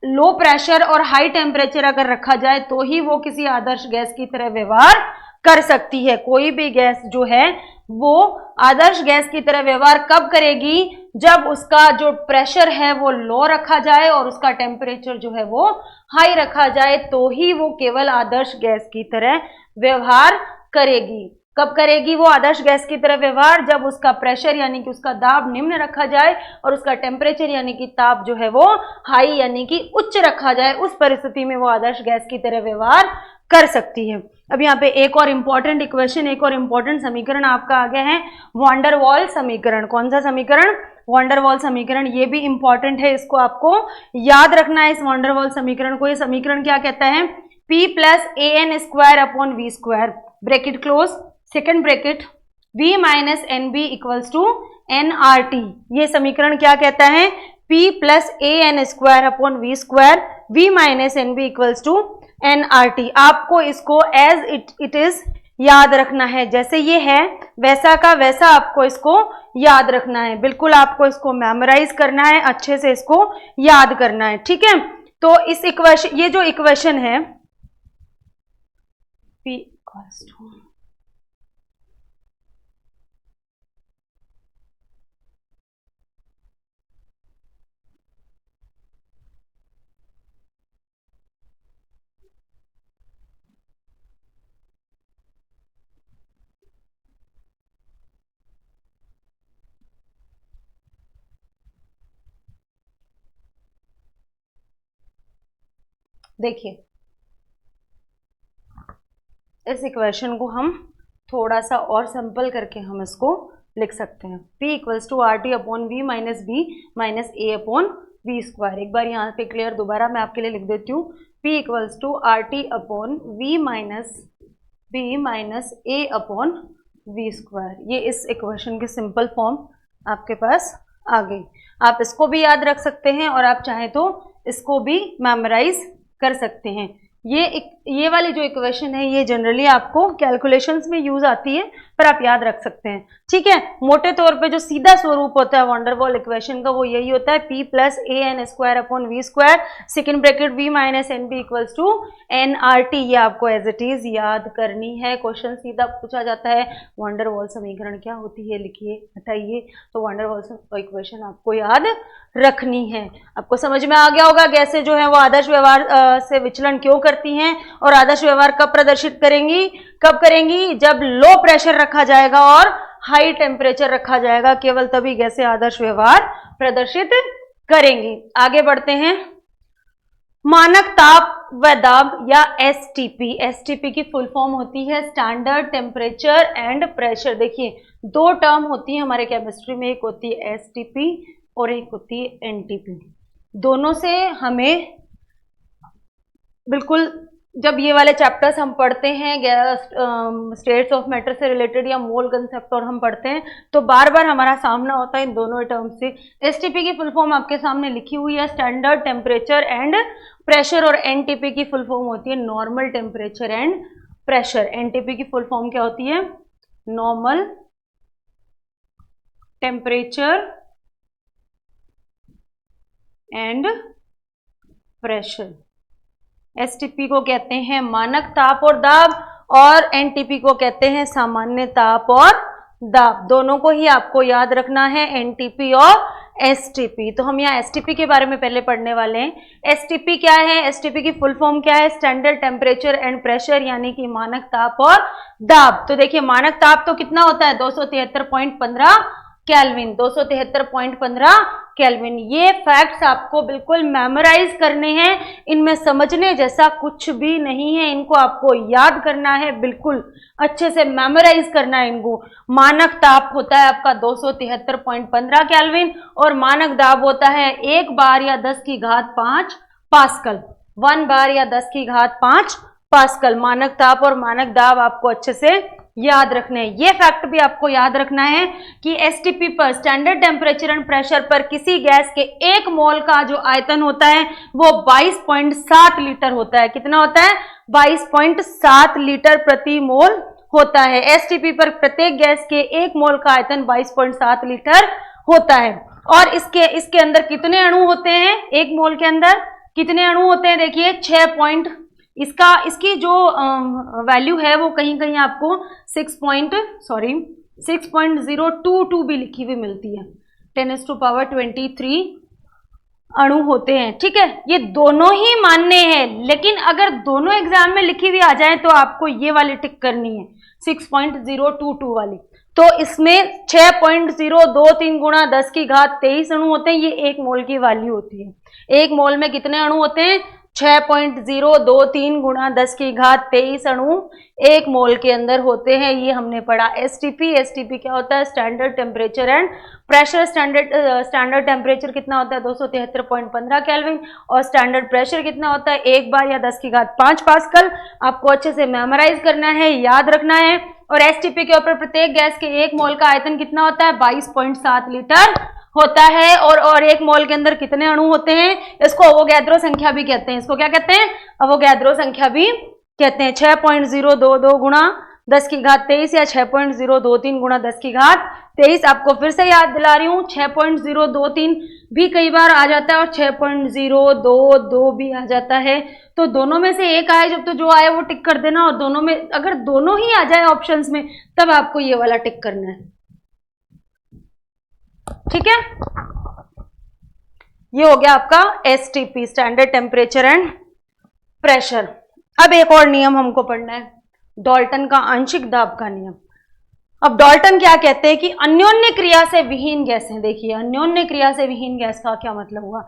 लो प्रेशर और हाई टेम्परेचर अगर रखा जाए तो ही वो किसी आदर्श गैस की तरह व्यवहार कर सकती है। कोई भी गैस जो है वो आदर्श गैस की तरह व्यवहार कब करेगी? जब उसका जो प्रेशर है वो लो रखा जाए और उसका टेम्परेचर जो है वो हाई रखा जाए, तो ही वो केवल आदर्श गैस की तरह व्यवहार करेगी। कब करेगी वो आदर्श गैस की तरह व्यवहार? जब उसका प्रेशर यानी कि उसका दाब निम्न रखा जाए और उसका टेम्परेचर यानी कि ताप जो है वो हाई यानी कि उच्च रखा जाए, उस परिस्थिति में वो आदर्श गैस की तरह व्यवहार कर सकती है। अब यहाँ पे एक और इम्पॉर्टेंट इक्वेशन, एक और इम्पॉर्टेंट समीकरण आपका आ गया है, वांडर वाल समीकरण। कौन सा समीकरण? वांडर वाल समीकरण। ये भी इंपॉर्टेंट है, इसको आपको याद रखना है, इस वांडर वाल समीकरण को। ये समीकरण क्या कहता है? P plus AN² upon V square, bracket close, second bracket, V minus NB equals to NRT। ये समीकरण क्या कहता है? P plus AN² upon V square, V minus NB equals to NRT। आपको इसको एज इट इज याद रखना है, जैसे ये है वैसा का वैसा आपको इसको याद रखना है, बिल्कुल आपको इसको मेमोराइज करना है, अच्छे से इसको याद करना है, ठीक है। तो इस इक्वेशन, ये जो इक्वेशन है P इक्वल्स टू, देखिए इस इक्वेशन को हम थोड़ा सा और सिंपल करके हम इसको लिख सकते हैं। P equals to RT upon V minus B minus A upon V square. एक बार यहाँ पे क्लियर दोबारा मैं आपके लिए लिख देती हूँ, P equals to R T upon V minus A upon V square. ये इस इक्वेशन की सिंपल फॉर्म आपके पास आ गई। आप इसको भी याद रख सकते हैं और आप चाहें तो इसको भी मेमोराइज कर सकते हैं। ये वाली जो इक्वेशन है ये जनरली आपको कैलकुलेशंस में यूज आती है, पर आप याद रख सकते हैं, ठीक है। मोटे तौर पे जो सीधा स्वरूप होता है वॉन डेर वाल इक्वेशन का वो यही होता है, P plus A N square upon V square, second bracket V minus N B equals to N R T. ये आपको एज इट इज याद करनी है। क्वेश्चन सीधा पूछा जाता है वॉन डेर वाल समीकरण क्या होती है, लिखिए, हटाइए। तो वॉन डेर वाल इक्वेशन आपको याद रखनी है। आपको समझ में आ गया होगा गैसें जो है वो आदर्श व्यवहार से विचलन क्यों करती हैं और आदर्श व्यवहार कब प्रदर्शित करेंगी, जब लो प्रेशर रखा जाएगा और हाई टेम्परेचर रखा जाएगा, केवल तभी गैसें आदर्श व्यवहार प्रदर्शित करेंगी। आगे बढ़ते हैं। मानक ताप व दाब या एसटीपी। एसटीपी की फुल फॉर्म होती है स्टैंडर्ड टेम्परेचर एंड प्रेशर। देखिए दो टर्म होती है हमारे केमिस्ट्री में, एक होती है एसटीपी और एक होती है एनटीपी। दोनों से हमें बिल्कुल, जब ये वाले चैप्टर्स हम पढ़ते हैं स्टेट्स ऑफ मैटर से रिलेटेड या मोल कंसेप्ट और हम पढ़ते हैं तो बार बार हमारा सामना होता है इन दोनों टर्म से। एसटीपी की फुल फॉर्म आपके सामने लिखी हुई है स्टैंडर्ड टेम्परेचर एंड प्रेशर, और एनटीपी की फुल फॉर्म होती है normal temperature and pressure. NTP की फुल फॉर्म क्या होती है, normal temperature and pressure. STP को कहते हैं मानक ताप और दाब और एनटीपी को कहते हैं सामान्य ताप और दाब। दोनों को ही आपको याद रखना है, एनटीपी और एसटीपी। तो हम यहाँ एसटीपी के बारे में पहले पढ़ने वाले हैं। एसटीपी क्या है, एसटीपी की फुल फॉर्म क्या है, स्टैंडर्ड टेम्परेचर एंड प्रेशर, यानी कि मानक ताप और दाब। तो देखिए मानक ताप तो कितना होता है, 273.15 केल्विन, 273.15 केल्विन। ये फैक्ट्स आपको बिल्कुल मेमोराइज करने हैं, इनमें समझने जैसा कुछ भी नहीं है, इनको आपको याद करना है, बिल्कुल अच्छे से मेमोराइज करना है इनको। मानक ताप होता है आपका 273.15 केल्विन और मानक दाब होता है 1 बार या 10 की घात 5 पास्कल, 1 बार या 10 की घात 5 पास्कल। मानक ताप और मानक दाब आपको अच्छे से याद रखने हैं। ये फैक्ट भी आपको याद रखना है कि एसटीपी पर, स्टैंडर्ड टेम्परेचर एंड प्रेशर पर, किसी गैस के 1 मोल का जो आयतन होता है वो 22.7 लीटर होता है। कितना होता है, 22.7 लीटर प्रति मोल होता है। एसटीपी पर प्रत्येक गैस के 1 मोल का आयतन 22.7 लीटर होता है। और इसके अंदर कितने अणु होते हैं, 1 मोल के अंदर कितने अणु होते हैं, देखिए 6 इसकी जो वैल्यू है वो कहीं कहीं आपको 6.022 भी लिखी हुई मिलती है, 10⁻23 अणु होते हैं, ठीक है। ये दोनों ही मान्य हैं, लेकिन अगर दोनों एग्जाम में लिखी हुई आ जाए तो आपको ये वाली टिक करनी है, 6.022 वाली। तो इसमें 6.023 गुणा 10 की घात 23 अणु होते हैं, ये 1 मोल की वैल्यू होती है। 1 मोल में कितने अणु होते हैं, 6.023 गुणा 10 की घात 23 अणु 1 मोल के अंदर होते हैं। ये हमने पढ़ा। एसटीपी क्या होता है, standard temperature and pressure. Standard temperature कितना होता है, 273.15 केल्विन, और स्टैंडर्ड प्रेशर कितना होता है, 1 बार या 10 की घात 5 पास्कल। आपको अच्छे से मेमोराइज करना है, याद रखना है। और एसटीपी के ऊपर प्रत्येक गैस के 1 मोल का आयतन कितना होता है, 22.7 लीटर होता है। और 1 मोल के अंदर कितने अणु होते हैं, इसको अवोगैद्रो संख्या भी कहते हैं। इसको क्या कहते हैं, अवोगैद्रो संख्या भी कहते हैं। 6.022 गुणा 10 की घात 23 या 6.023 गुणा 10 की घात 23। आपको फिर से याद दिला रही हूँ, 6.023 भी कई बार आ जाता है और 6.022 भी आ जाता है। तो दोनों में से एक आए, जब तो जो आए वो टिक कर देना, और दोनों में अगर दोनों ही आ जाए ऑप्शंस में तब आपको ये वाला टिक करना है, ठीक है। ये हो गया आपका STP, standard temperature and pressure. अब एक और नियम हमको पढ़ना है, डाल्टन का आंशिक दाब का नियम। अब डाल्टन क्या कहते हैं कि अन्योन्य क्रिया से विहीन गैसें, देखिए अन्योन्य क्रिया से विहीन गैस का क्या मतलब हुआ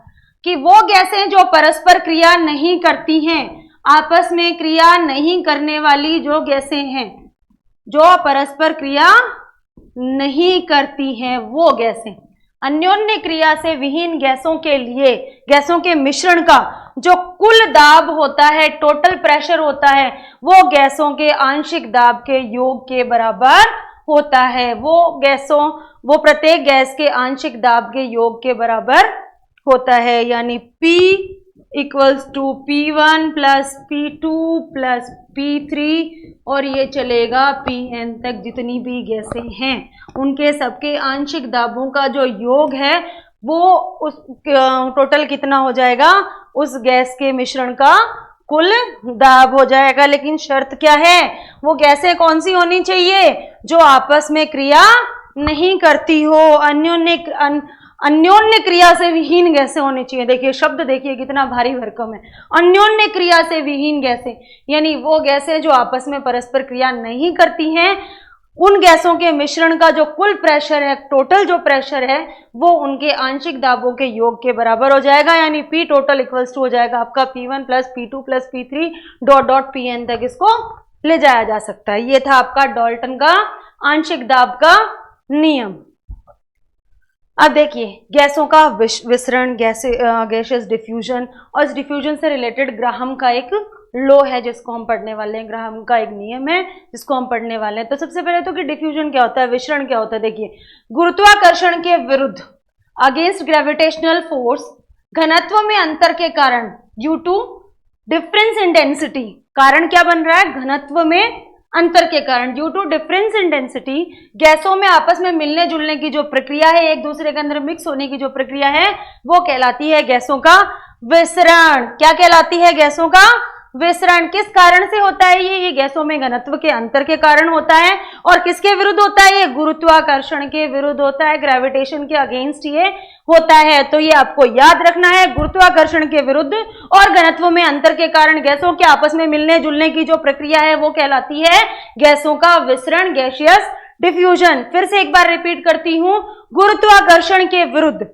कि वो गैसें जो परस्पर क्रिया नहीं करती हैं, आपस में क्रिया नहीं करने वाली जो गैसें हैं, जो परस्पर क्रिया नहीं करती हैं वो गैसें, अन्योन्य क्रिया से विहीन गैसों के लिए, गैसों के मिश्रण का जो कुल दाब होता है, टोटल प्रेशर होता है, वो गैसों के आंशिक दाब के योग के बराबर होता है। वो प्रत्येक गैस के आंशिक दाब के योग के बराबर होता है, यानी P equals to P1 plus P2 plus P3 और ये चलेगा Pn तक। जितनी भी गैसें हैं उनके सबके आंशिक दाबों का जो योग है वो उस टोटल कितना हो जाएगा, उस गैस के मिश्रण का कुल दाब हो जाएगा। लेकिन शर्त क्या है, वो गैसें कौन सी होनी चाहिए, जो आपस में क्रिया नहीं करती हो, अन्योन्य क्रिया से विहीन गैसें होनी चाहिए। देखिए शब्द देखिए कितना भारी भरकम है, अन्योन्य क्रिया से विहीन गैसें, यानी वो गैसें जो आपस में परस्पर क्रिया नहीं करती हैं, उन गैसों के मिश्रण का जो कुल प्रेशर है, टोटल जो प्रेशर है, वो उनके आंशिक दाबों के योग के बराबर हो जाएगा। यानी P टोटल इक्वल्स टू हो जाएगा आपका P1 plus P2 plus P3 dot dot Pn तक इसको ले जाया जा सकता है। ये था आपका डाल्टन का आंशिक दाब का नियम। अब देखिए गैसों का विसरण, गैसियस डिफ्यूजन, और इस डिफ्यूजन से रिलेटेड ग्राहम का एक लॉ है जिसको हम पढ़ने वाले हैं, ग्राहम का एक नियम है जिसको हम पढ़ने वाले हैं। तो सबसे पहले तो कि डिफ्यूजन क्या होता है, विसरण क्या होता है। देखिए गुरुत्वाकर्षण के विरुद्ध, अगेंस्ट ग्रेविटेशनल फोर्स, घनत्व में अंतर के कारण, due to difference in density, कारण क्या बन रहा है, घनत्व में अंतर के कारण, due to difference in density, गैसों में आपस में मिलने जुलने की जो प्रक्रिया है, एक दूसरे के अंदर मिक्स होने की जो प्रक्रिया है, वो कहलाती है गैसों का विसरण। क्या कहलाती है, गैसों का विसरण। किस कारण से होता है ये गैसों में घनत्व के अंतर के कारण होता है। और किसके विरुद्ध होता है, ये गुरुत्वाकर्षण के विरुद्ध होता है, ग्रेविटेशन के अगेंस्ट ये होता है। तो ये आपको याद रखना है, गुरुत्वाकर्षण के विरुद्ध और घनत्व में अंतर के कारण गैसों के आपस में मिलने जुलने की जो प्रक्रिया है वो कहलाती है गैसों का विसरण, गैसियस डिफ्यूजन। फिर से एक बार रिपीट करती हूं, गुरुत्वाकर्षण के विरुद्ध,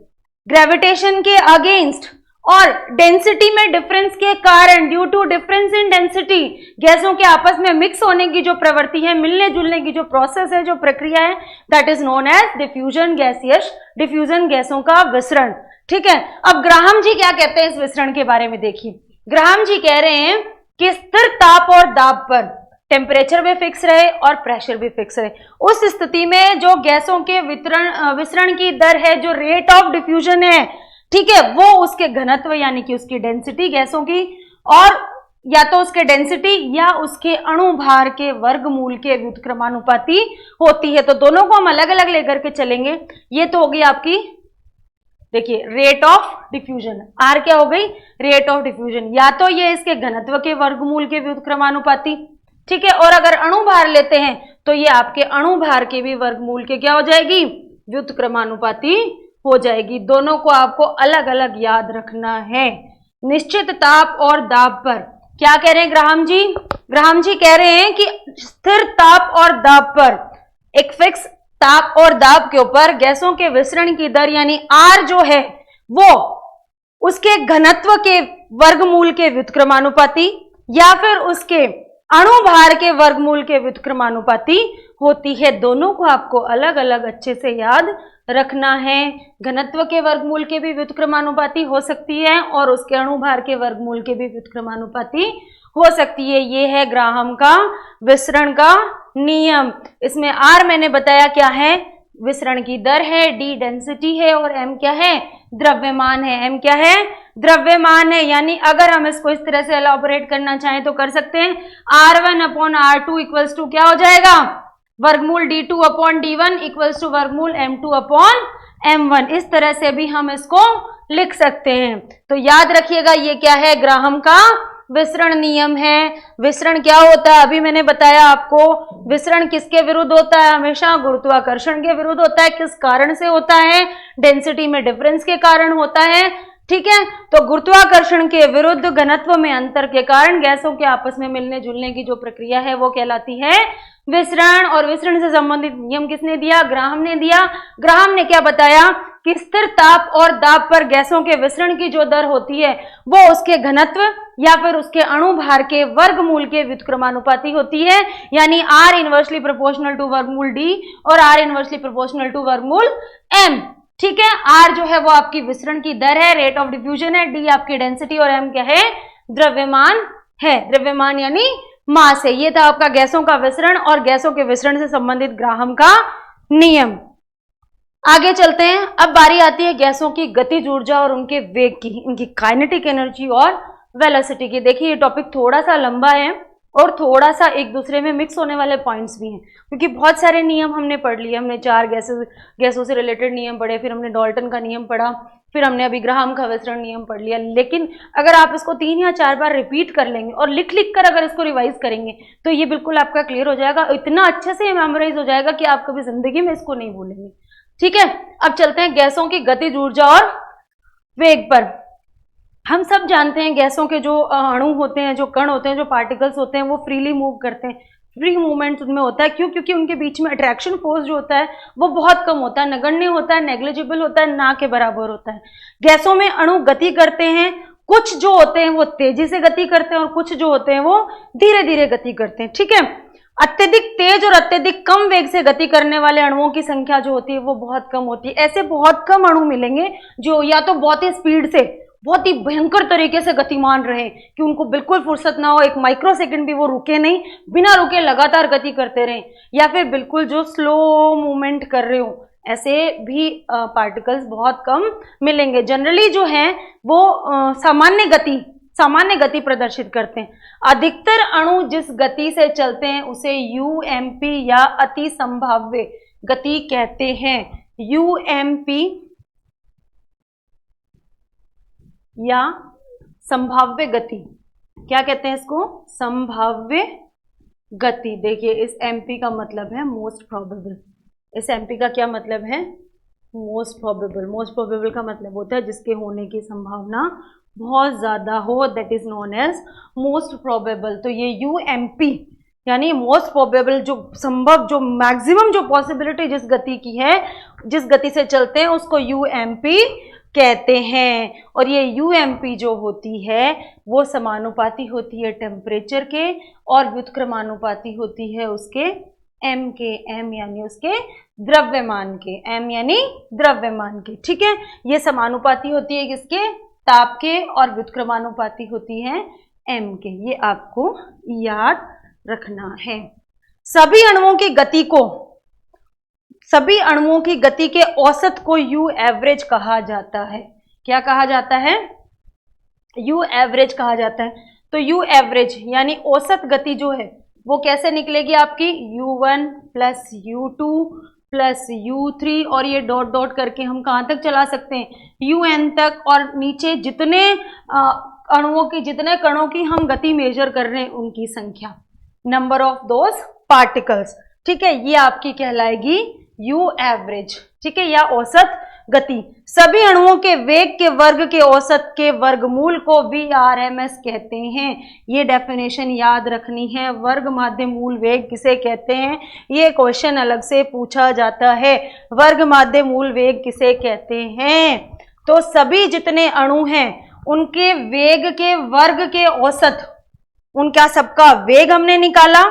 ग्रेविटेशन के अगेंस्ट और डेंसिटी में डिफरेंस के कारण, due to difference in density, गैसों के आपस में मिक्स होने की जो प्रवृत्ति है, मिलने जुलने की जो प्रोसेस है, जो प्रक्रिया है, that is known as diffusion, gaseous diffusion, गैसों का विसरण। ठीक है, अब ग्राहम जी क्या कहते हैं इस विसरण के बारे में। देखिए ग्राहम जी कह रहे हैं कि स्थिर ताप और दाब पर टेम्परेचर भी फिक्स रहे और प्रेशर भी फिक्स रहे, उस स्थिति में जो गैसों के विसरण की दर है, जो रेट ऑफ डिफ्यूजन है, ठीक है, वो उसके घनत्व यानी कि उसकी डेंसिटी गैसों की, और या तो उसके डेंसिटी या उसके अणुभार के वर्गमूल के व्युत्क्रमानुपाती होती है। तो दोनों को हम अलग अलग लेकर के चलेंगे। ये तो हो गई आपकी, देखिए रेट ऑफ डिफ्यूजन, आर क्या हो गई, रेट ऑफ डिफ्यूजन, या तो ये इसके घनत्व के वर्गमूल के व्युत्क्रमानुपाती, ठीक है, और अगर अणुभार लेते हैं तो ये आपके अणुभार के भी वर्गमूल के क्या हो जाएगी, व्युत्क्रमानुपाती हो जाएगी। दोनों को आपको अलग अलग याद रखना है। निश्चित ताप और दाब पर क्या कह रहे हैं ग्राहम जी, ग्राहम जी कह रहे हैं कि स्थिर ताप और दाब पर, एक फिक्स ताप और दाब के ऊपर गैसों के विसरण की दर यानी आर जो है वो उसके घनत्व के वर्गमूल के व्युत्क्रमानुपाती या फिर उसके अणुभार के वर्गमूल के व्युत्क्रमानुपाती होती है। दोनों को आपको अलग अलग अच्छे से याद रखना है। घनत्व के वर्गमूल के भी व्युत्क्रमानुपाती हो सकती है और उसके अणुभार के वर्गमूल के भी व्युत्क्रमानुपाती हो सकती है। ये है ग्राहम का विसरण का नियम। इसमें आर मैंने बताया क्या है, विसरण की दर है, डी डेंसिटी है और एम क्या है, द्रव्यमान है। एम क्या है, द्रव्यमान है। यानी अगर हम इसको इस तरह से एलॉबरेट करना चाहें तो कर सकते हैं, R1 upon R2 equals to क्या हो जाएगा, वर्गमूल D2 upon D1 equals to वर्गमूल M2 अपॉन M1। इस तरह से भी हम इसको लिख सकते हैं। तो याद रखिएगा ये क्या है, ग्राहम का विसरण नियम है। विसरण क्या होता है, अभी मैंने बताया आपको, विसरण किसके विरुद्ध होता है, हमेशा गुरुत्वाकर्षण के विरुद्ध होता है। किस कारण से होता है, डेंसिटी में डिफरेंस के कारण होता है। ठीक है, तो गुरुत्वाकर्षण के विरुद्ध घनत्व में अंतर के कारण गैसों के आपस में मिलने जुलने की जो प्रक्रिया है वो कहलाती है विसरण। और विसरण से संबंधित नियम किसने दिया, ग्राहम ने दिया। ग्राहम ने क्या बताया कि स्थिर ताप और दाब पर गैसों के विसरण की जो दर होती है वो उसके घनत्व या फिर उसके अणुभार के वर्गमूल के व्युत्क्रमानुपाती होती है। यानी R इनवर्सली प्रोपोर्शनल टू वर्गमूल D और R इनवर्सली प्रोपोर्शनल टू वर्गमूल M। ठीक है। आर जो है वो आपकी विसरण की दर है, रेट ऑफ डिफ्यूजन है, डी आपकी डेंसिटी और एम क्या है, द्रव्यमान है। द्रव्यमान यानी मास है। ये था आपका गैसों का विसरण और गैसों के विसरण से संबंधित ग्राहम का नियम। आगे चलते हैं। अब बारी आती है गैसों की गतिज ऊर्जा और उनके वेग की, उनकी काइनेटिक एनर्जी और वेलोसिटी की। देखिए ये टॉपिक थोड़ा सा लंबा है और थोड़ा सा एक दूसरे में मिक्स होने वाले पॉइंट्स भी हैं, क्योंकि बहुत सारे नियम हमने पढ़ लिए। हमने 4 गैसों से रिलेटेड नियम पढ़े, फिर हमने डाल्टन का नियम पढ़ा, फिर हमने अभी ग्राहम का विसरण नियम पढ़ लिया। लेकिन अगर आप इसको 3 या 4 बार रिपीट कर लेंगे और लिख लिख कर अगर इसको रिवाइज करेंगे तो ये बिल्कुल आपका क्लियर हो जाएगा, इतना अच्छे से मेमोराइज हो जाएगा कि आप कभी जिंदगी में इसको नहीं भूलेंगे। ठीक है, अब चलते हैं गैसों की गतिज ऊर्जा और वेग पर। हम सब जानते हैं गैसों के जो अणु होते हैं, जो कण होते हैं, जो पार्टिकल्स होते हैं, वो फ्रीली मूव करते हैं, फ्री मूवमेंट उनमें होता है। क्यों? क्योंकि उनके बीच में अट्रैक्शन फोर्स जो होता है वो बहुत कम होता है, नगण्य होता है, नेग्लिजिबल होता है, ना के बराबर होता है। गैसों में अणु गति करते हैं, कुछ जो होते हैं वो तेजी से गति करते हैं और कुछ जो होते हैं वो धीरे धीरे गति करते हैं। ठीक है, अत्यधिक तेज और अत्यधिक कम वेग से गति करने वाले अणुओं की संख्या जो होती है वो बहुत कम होती है। ऐसे बहुत कम अणु मिलेंगे जो या तो बहुत ही स्पीड से, बहुत ही भयंकर तरीके से गतिमान रहे कि उनको बिल्कुल फुर्सत ना हो, एक माइक्रो सेकंड भी वो रुके नहीं, बिना रुके लगातार गति करते रहे, या फिर बिल्कुल जो स्लो मूवमेंट कर रहे हो, ऐसे भी पार्टिकल्स बहुत कम मिलेंगे। जनरली जो है वो सामान्य गति प्रदर्शित करते हैं। अधिकतर अणु जिस गति से चलते हैं उसे यूएमपी या अति संभाव्य गति कहते हैं। यूएमपी या संभाव्य गति, क्या कहते हैं इसको? संभाव्य गति। देखिए इस एमपी का मतलब है मोस्ट प्रोबेबल। इस एमपी का क्या मतलब है? Most probable. मोस्ट प्रोबेबल का मतलब होता है जिसके होने की संभावना बहुत ज्यादा हो, that is known as most probable. तो ये यूएमपी यानी मोस्ट प्रोबेबल, जो संभव, जो मैक्सिमम जो पॉसिबिलिटी जिस गति की है, जिस गति से चलते हैं उसको यूएमपी कहते हैं। और ये यूएमपी जो होती है वो समानुपाती होती है टेम्परेचर के और व्युत्क्रमानुपाती होती है उसके एम के, एम यानी उसके द्रव्यमान के, एम यानी द्रव्यमान के। ठीक है, ये समानुपाती होती है किसके? ताप के, और व्युत्क्रमानुपाती होती है एम के। ये आपको याद रखना है। सभी अणुओं की गति के औसत को यू एवरेज कहा जाता है। क्या कहा जाता है? यू एवरेज कहा जाता है। तो यू एवरेज यानी औसत गति जो है वो कैसे निकलेगी आपकी? U1 plus U2 plus U3, और ये डॉट डॉट करके हम कहाँ तक चला सकते हैं? UN तक। और नीचे जितने अणुओं की, जितने कणों की हम गति मेजर कर रहे हैं उनकी संख्या, नंबर ऑफ दोज पार्टिकल्स। ठीक है, ये आपकी कहलाएगी यू एवरेज। ठीक है, या औसत गति। सभी अणुओं के वेग के वर्ग के औसत के वर्गमूल को VRMS कहते हैं। ये डेफिनेशन याद रखनी है। वर्ग माध्य मूल वेग किसे कहते हैं? ये क्वेश्चन अलग से पूछा जाता है। वर्ग माध्य मूल वेग किसे कहते हैं? तो सभी जितने अणु हैं उनके वेग के वर्ग के औसत, उनका सबका वेग हमने निकाला।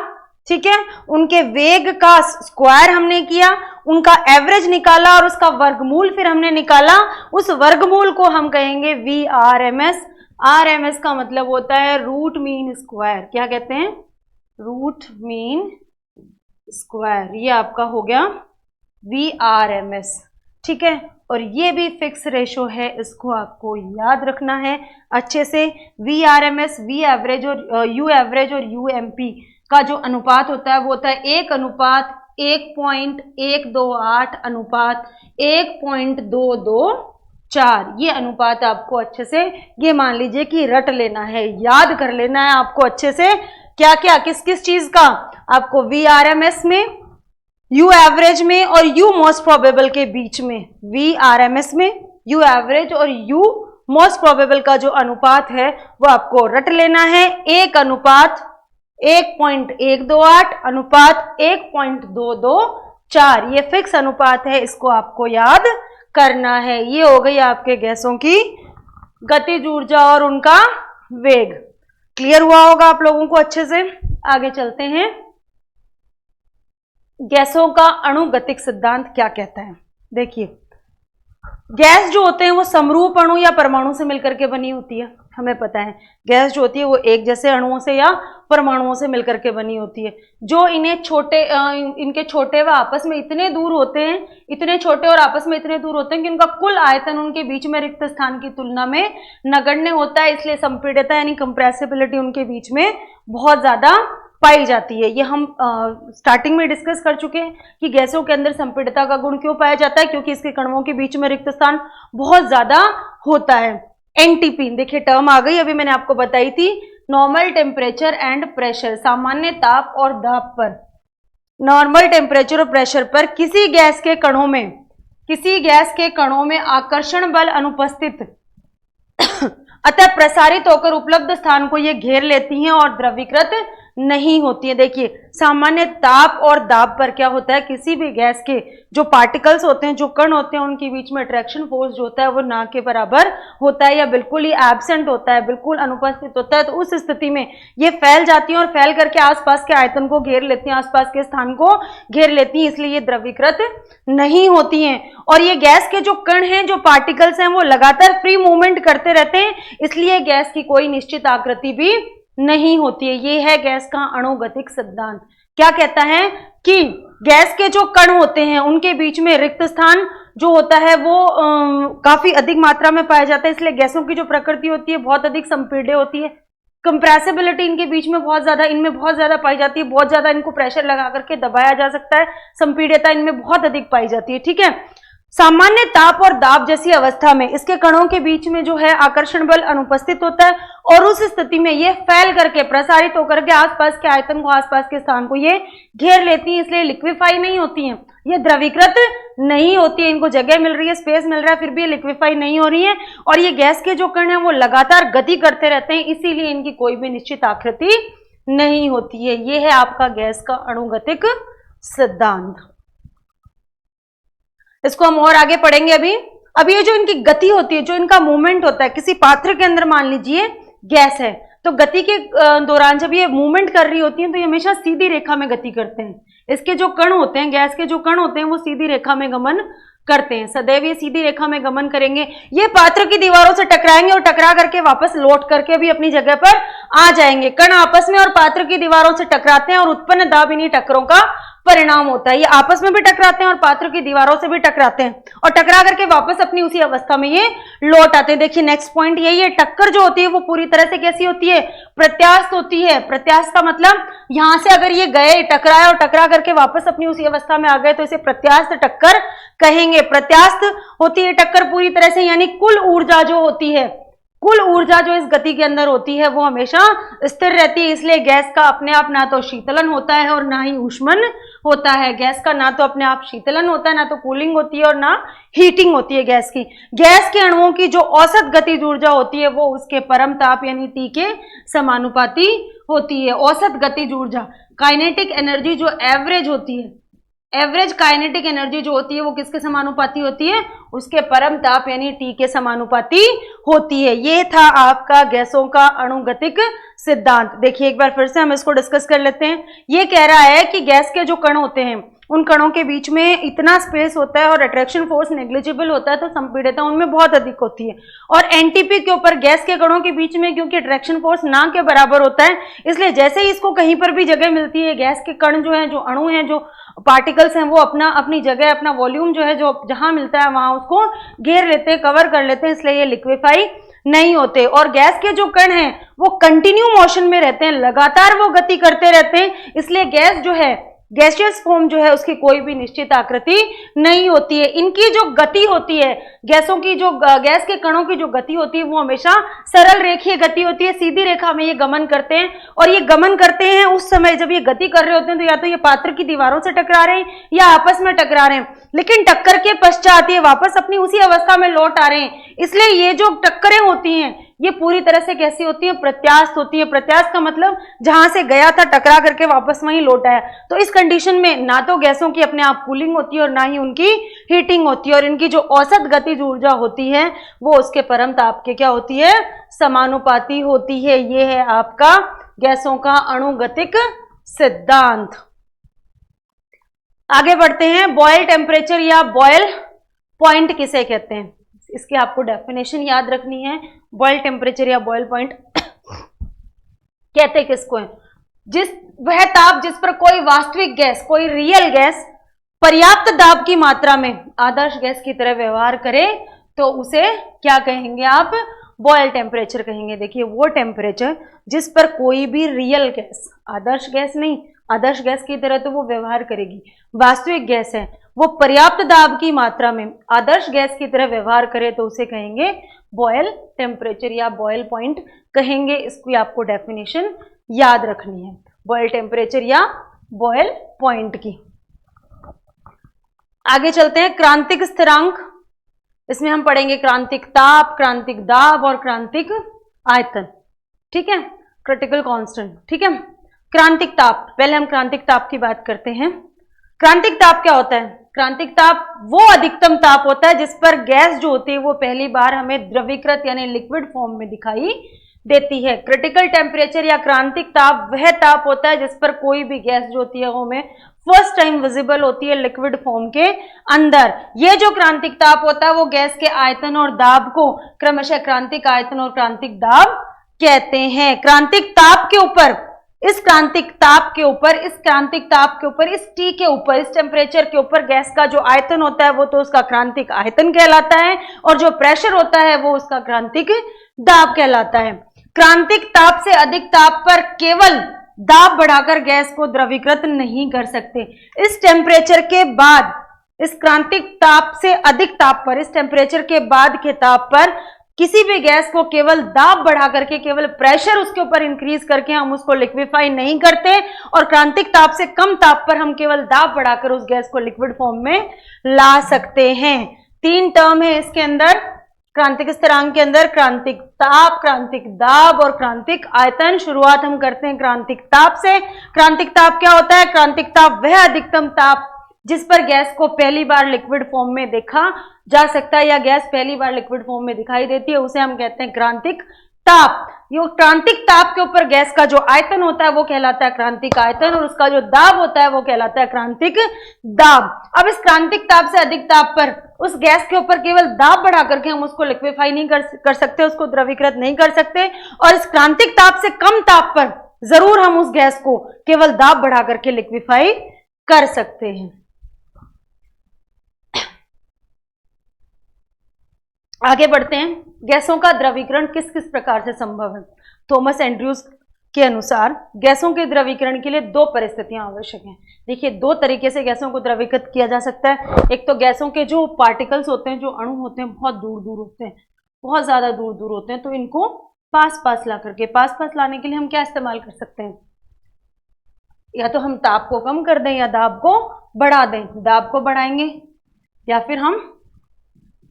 ठीक है, उनके वेग का स्क्वायर हमने किया, उनका एवरेज निकाला और उसका वर्गमूल फिर हमने निकाला। उस वर्गमूल को हम कहेंगे VRMS। RMS का मतलब होता है रूट मीन स्क्वायर। क्या कहते हैं? Root mean square. ये आपका हो गया VRMS। ठीक है, और ये भी फिक्स रेशो है, इसको आपको याद रखना है अच्छे से। VRMS, V एवरेज और U एवरेज और UMP का जो अनुपात होता है वो होता है 1:1.128 अनुपात 1.224। ये अनुपात आपको अच्छे से, ये मान लीजिए कि रट लेना है, याद कर लेना है आपको अच्छे से। क्या क्या, किस किस चीज का? आपको VRMS में, U एवरेज में और U मोस्ट प्रोबेबल के बीच में। VRMS में, U एवरेज और U मोस्ट प्रोबेबल का जो अनुपात है वो आपको रट लेना है। 1:1.128 अनुपात 1.224। ये फिक्स अनुपात है, इसको आपको याद करना है। ये हो गई आपके गैसों की गतिज ऊर्जा और उनका वेग। क्लियर हुआ होगा आप लोगों को अच्छे से। आगे चलते हैं। गैसों का अणुगतिक सिद्धांत क्या कहता है? देखिए, गैस जो होते हैं वो समरूप अणु या परमाणु से मिलकर के बनी होती है, हमें पता है गैस जो होती है वो एक जैसे अणुओं से या परमाणुओं से मिलकर के बनी होती है। जो इन्हें इनके छोटे व आपस में इतने दूर होते हैं, इतने छोटे और आपस में इतने दूर होते हैं कि उनका कुल आयतन उनके बीच में रिक्त स्थान की तुलना में नगण्य होता है, इसलिए संपीड्यता यानी कंप्रेसिबिलिटी उनके बीच में बहुत ज्यादा पाई जाती है। ये हम स्टार्टिंग में डिस्कस कर चुके हैं कि गैसों के अंदर संपीड्यता का गुण क्यों पाया जाता है, क्योंकि इसके कणों के बीच में रिक्त स्थान बहुत ज्यादा होता है। एनटीपी देखिए टर्म आ गई, अभी मैंने आपको बताई थी, नॉर्मल टेम्परेचर एंड प्रेशर, सामान्य ताप और दाब पर, नॉर्मल टेम्परेचर और प्रेशर पर किसी गैस के कणों में आकर्षण बल अनुपस्थित अतः प्रसारित होकर उपलब्ध स्थान को ये घेर लेती हैं और द्रवीकृत नहीं होती है। देखिए सामान्य ताप और दाब पर क्या होता है, किसी भी गैस के जो पार्टिकल्स होते हैं, जो कण होते हैं, उनके बीच में अट्रैक्शन फोर्स जो होता है वो ना के बराबर होता है या बिल्कुल ही एब्सेंट होता है, बिल्कुल अनुपस्थित होता है। तो उस स्थिति में ये फैल जाती हैं और फैल करके आसपास के आयतन को घेर लेती हैं, आसपास के स्थान को घेर लेती हैं, इसलिए ये द्रवीकृत नहीं होती हैं। और ये गैस के जो कण हैं, जो पार्टिकल्स हैं, वो लगातार फ्री मूवमेंट करते रहते हैं, इसलिए गैस की कोई निश्चित आकृति भी नहीं होती है। ये है गैस का अणुगतिक सिद्धांत। क्या कहता है कि गैस के जो कण होते हैं उनके बीच में रिक्त स्थान जो होता है वो काफी अधिक मात्रा में पाया जाता है, इसलिए गैसों की जो प्रकृति होती है बहुत अधिक संपीड्य होती है। कंप्रेसिबिलिटी इनके बीच में बहुत ज्यादा, इनमें बहुत ज्यादा पाई जाती है, बहुत ज्यादा इनको प्रेशर लगा करके दबाया जा सकता है, संपीड्यता इनमें बहुत अधिक पाई जाती है। ठीक है, सामान्य ताप और दाब जैसी अवस्था में इसके कणों के बीच में जो है आकर्षण बल अनुपस्थित होता है और उस स्थिति में ये फैल करके प्रसारित होकर के आसपास के आयतन को, आसपास के स्थान को ये घेर लेती हैं, इसलिए लिक्विफाई नहीं होती हैं, ये द्रवीकृत नहीं होती है। इनको जगह मिल रही है, स्पेस मिल रहा है, फिर भी ये लिक्विफाई नहीं हो रही है। और ये गैस के जो कण है वो लगातार गति करते रहते हैं, इसीलिए इनकी कोई भी निश्चित आकृति नहीं होती है। ये है आपका गैस का अणुगतिक सिद्धांत। इसको हम और आगे पढ़ेंगे। अभी ये जो इनकी गति होती है, जो इनका मूवमेंट होता है, किसी पात्र के अंदर मान लीजिए गैस है, तो गति के दौरान जब ये मूवमेंट कर रही होती है तो ये हमेशा सीधी रेखा में गति करते हैं। इसके जो कण होते हैं, गैस के जो कण होते हैं, वो सीधी रेखा में गमन करते हैं, सदैव ये सीधी रेखा में गमन करेंगे। ये पात्र की दीवारों से टकराएंगे और टकरा करके वापस लौट करके भी अपनी जगह पर आ जाएंगे। कण आपस में और पात्र की दीवारों से टकराते हैं और उत्पन्न दाब इन्हीं टक्करों का परिणाम होता है। ये आपस में भी टकराते हैं और पात्र की दीवारों से भी टकराते हैं और टकरा करके वापस अपनी उसी अवस्था में ये लौट आते हैं। देखिए नेक्स्ट पॉइंट यही है, टक्कर जो होती है वो पूरी तरह से कैसी होती है, प्रत्यास्थ होती है। प्रत्यास्थ का मतलब यहां से अगर ये गए, टकराए और टकरा करके वापस अपनी उसी अवस्था में आ गए तो इसे प्रत्यास्थ टक्कर कहेंगे। प्रत्यास्थ होती है टक्कर पूरी तरह से, यानी कुल ऊर्जा जो होती है, कुल ऊर्जा जो इस गति के अंदर होती है वो हमेशा स्थिर रहती है। इसलिए गैस का अपने आप ना तो शीतलन होता है और ना ही ऊष्मन होता है। गैस का ना तो अपने आप शीतलन होता है, ना तो कूलिंग होती है और ना हीटिंग होती है गैस की। गैस के अणुओं की जो औसत गतिज ऊर्जा होती है वो उसके परम ताप यानी T के समानुपाती होती है। औसत गतिज ऊर्जा, काइनेटिक एनर्जी जो एवरेज होती है, एवरेज काइनेटिक एनर्जी जो होती है वो किसके समानुपाती होती है, उसके परम ताप यानी T के समानुपाती होती है। ये था आपका गैसों का अणुगतिक सिद्धांत। देखिए एक बार फिर से हम इसको डिस्कस कर लेते हैं। ये कह रहा है कि गैस के जो कण होते हैं उन कणों के बीच में इतना स्पेस होता है और अट्रैक्शन फोर्स नेग्लिजिबल होता है, तो संपीड़ितता उनमें बहुत अधिक होती है। और एनटीपी के ऊपर गैस के कणों के बीच में क्योंकि अट्रैक्शन फोर्स ना के बराबर होता है, इसलिए जैसे ही इसको कहीं पर भी जगह मिलती है, गैस के कण जो है, जो अणु हैं, जो पार्टिकल्स हैं, वो अपनी जगह, अपना वॉल्यूम जो है, जो जहां मिलता है वहां उसको घेर लेते हैं, कवर कर लेते हैं, इसलिए ये लिक्विफाई नहीं होते। और गैस के जो कण हैं वो कंटिन्यू मोशन में रहते हैं, लगातार वो गति करते रहते हैं, इसलिए गैस जो है, गैसियस फॉर्म जो है, उसकी कोई भी निश्चित आकृति नहीं होती है। इनकी जो गति होती है, गैसों की जो, गैस के कणों की जो गति होती है वो हमेशा सरल रेखीय गति होती है, सीधी रेखा में ये गमन करते हैं। और ये गमन करते हैं उस समय जब ये गति कर रहे होते हैं तो या तो ये पात्र की दीवारों से टकरा रहे हैं या आपस में टकरा रहे हैं, लेकिन टक्कर के पश्चात ये वापस अपनी उसी अवस्था में लौट आ रहे हैं। इसलिए ये जो टक्करें होती हैं ये पूरी तरह से कैसी होती है, प्रत्यास्थ होती है। प्रत्यास्थ का मतलब जहां से गया था टकरा करके वापस वहीं लौट आया। तो इस कंडीशन में ना तो गैसों की अपने आप कूलिंग होती है और ना ही उनकी हीटिंग होती है, और इनकी जो औसत गतिज ऊर्जा होती है वो उसके परम ताप के क्या होती है, समानुपाती होती है। ये है आपका गैसों का अणुगतिक सिद्धांत। आगे बढ़ते हैं। बॉयल टेम्परेचर या बॉयल पॉइंट किसे कहते हैं, इसकी आपको डेफिनेशन याद रखनी है। बॉयल टेम्परेचर या बॉयल पॉइंट कहते किसको है, वह ताप जिस पर कोई वास्तविक गैस, कोई रियल गैस पर्याप्त दाब की मात्रा में आदर्श गैस की तरह व्यवहार करे तो उसे क्या कहेंगे आप, बॉयल टेम्परेचर कहेंगे। देखिए वो टेम्परेचर जिस पर कोई भी रियल गैस, आदर्श गैस नहीं, आदर्श गैस की तरह तो वो व्यवहार करेगी, वास्तविक गैस है, वो पर्याप्त दाब की मात्रा में आदर्श गैस की तरह व्यवहार करे तो उसे कहेंगे बॉयल टेम्परेचर या बॉयल पॉइंट कहेंगे। इसकी आपको डेफिनेशन याद रखनी है, बॉयल टेम्परेचर या बॉयल पॉइंट की। आगे चलते हैं, क्रांतिक स्थिरांक। इसमें हम पढ़ेंगे क्रांतिक ताप, क्रांतिक दाब और क्रांतिक आयतन, ठीक है, क्रिटिकल कांस्टेंट, ठीक है। क्रांतिक ताप, पहले हम क्रांतिक ताप की बात करते हैं। क्रांतिक ताप क्या होता है, क्रांतिक ताप वो अधिकतम ताप होता है जिस पर गैस जो होती है वो पहली बार हमें द्रवीकृत यानी लिक्विड फॉर्म में दिखाई देती है। क्रिटिकल टेम्परेचर या क्रांतिक ताप वह ताप होता है जिस पर कोई भी गैस जो होती है वो हमें फर्स्ट टाइम विजिबल होती है लिक्विड फॉर्म के अंदर। ये जो क्रांतिक ताप होता है वो गैस के आयतन और दाब को क्रमशः क्रांतिक आयतन और क्रांतिक दाब कहते हैं। क्रांतिक ताप के ऊपर, इस क्रांतिक ताप के ऊपर, इस क्रांतिक ताप के ऊपर, इस टी के ऊपर, इस टेम्परेचर के ऊपर गैस का जो आयतन होता है वो तो उसका क्रांतिक आयतन कहलाता है और जो प्रेशर होता है वो उसका क्रांतिक दाब कहलाता है। क्रांतिक ताप से अधिक ताप पर केवल दाब बढ़ाकर गैस को द्रवीकृत नहीं कर सकते। इस टेम्परेचर के बाद, इस क्रांतिक ताप से अधिक ताप पर, इस टेम्परेचर के बाद के ताप पर किसी भी गैस को केवल दाब बढ़ा करके, केवल प्रेशर उसके ऊपर इंक्रीज करके हम उसको लिक्विफाई नहीं करते और क्रांतिक ताप से कम ताप पर हम केवल दाब बढ़ाकर उस गैस को लिक्विड फॉर्म में ला सकते हैं। 3 टर्म है इसके अंदर, क्रांतिक स्थिरांक के अंदर, क्रांतिक ताप, क्रांतिक दाब और क्रांतिक आयतन। शुरुआत हम करते हैं क्रांतिक ताप से। क्रांतिक ताप क्या होता है, क्रांतिक ताप वह अधिकतम ताप जिस पर गैस को पहली बार लिक्विड फॉर्म में देखा जा सकता है या गैस पहली बार लिक्विड फॉर्म में दिखाई देती है, उसे हम कहते हैं क्रांतिक ताप। ये क्रांतिक ताप के ऊपर गैस का जो आयतन होता है वो कहलाता है क्रांतिक आयतन और उसका जो दाब होता है वो कहलाता है क्रांतिक दाब। अब इस क्रांतिक ताप से अधिक ताप पर उस गैस के ऊपर केवल दाब बढ़ा करके हम उसको लिक्विफाई नहीं कर सकते, उसको द्रवीकृत नहीं कर सकते और इस क्रांतिक ताप से कम ताप पर जरूर हम उस गैस को केवल दाब बढ़ा करके लिक्विफाई कर सकते हैं। आगे बढ़ते हैं, गैसों का द्रवीकरण किस किस प्रकार से संभव है। थॉमस एंड्रयूज के अनुसार गैसों के द्रवीकरण के लिए 2 परिस्थितियां आवश्यक हैं। देखिए 2 तरीके से गैसों को द्रवीकृत किया जा सकता है। एक तो गैसों के जो पार्टिकल्स होते हैं, जो अणु होते हैं, बहुत दूर दूर होते हैं, बहुत ज्यादा दूर दूर होते हैं, तो इनको पास पास ला करके, पास पास लाने के लिए हम क्या इस्तेमाल कर सकते हैं, या तो हम ताप को कम कर दें या दाब को बढ़ा दें। दाब को बढ़ाएंगे या फिर हम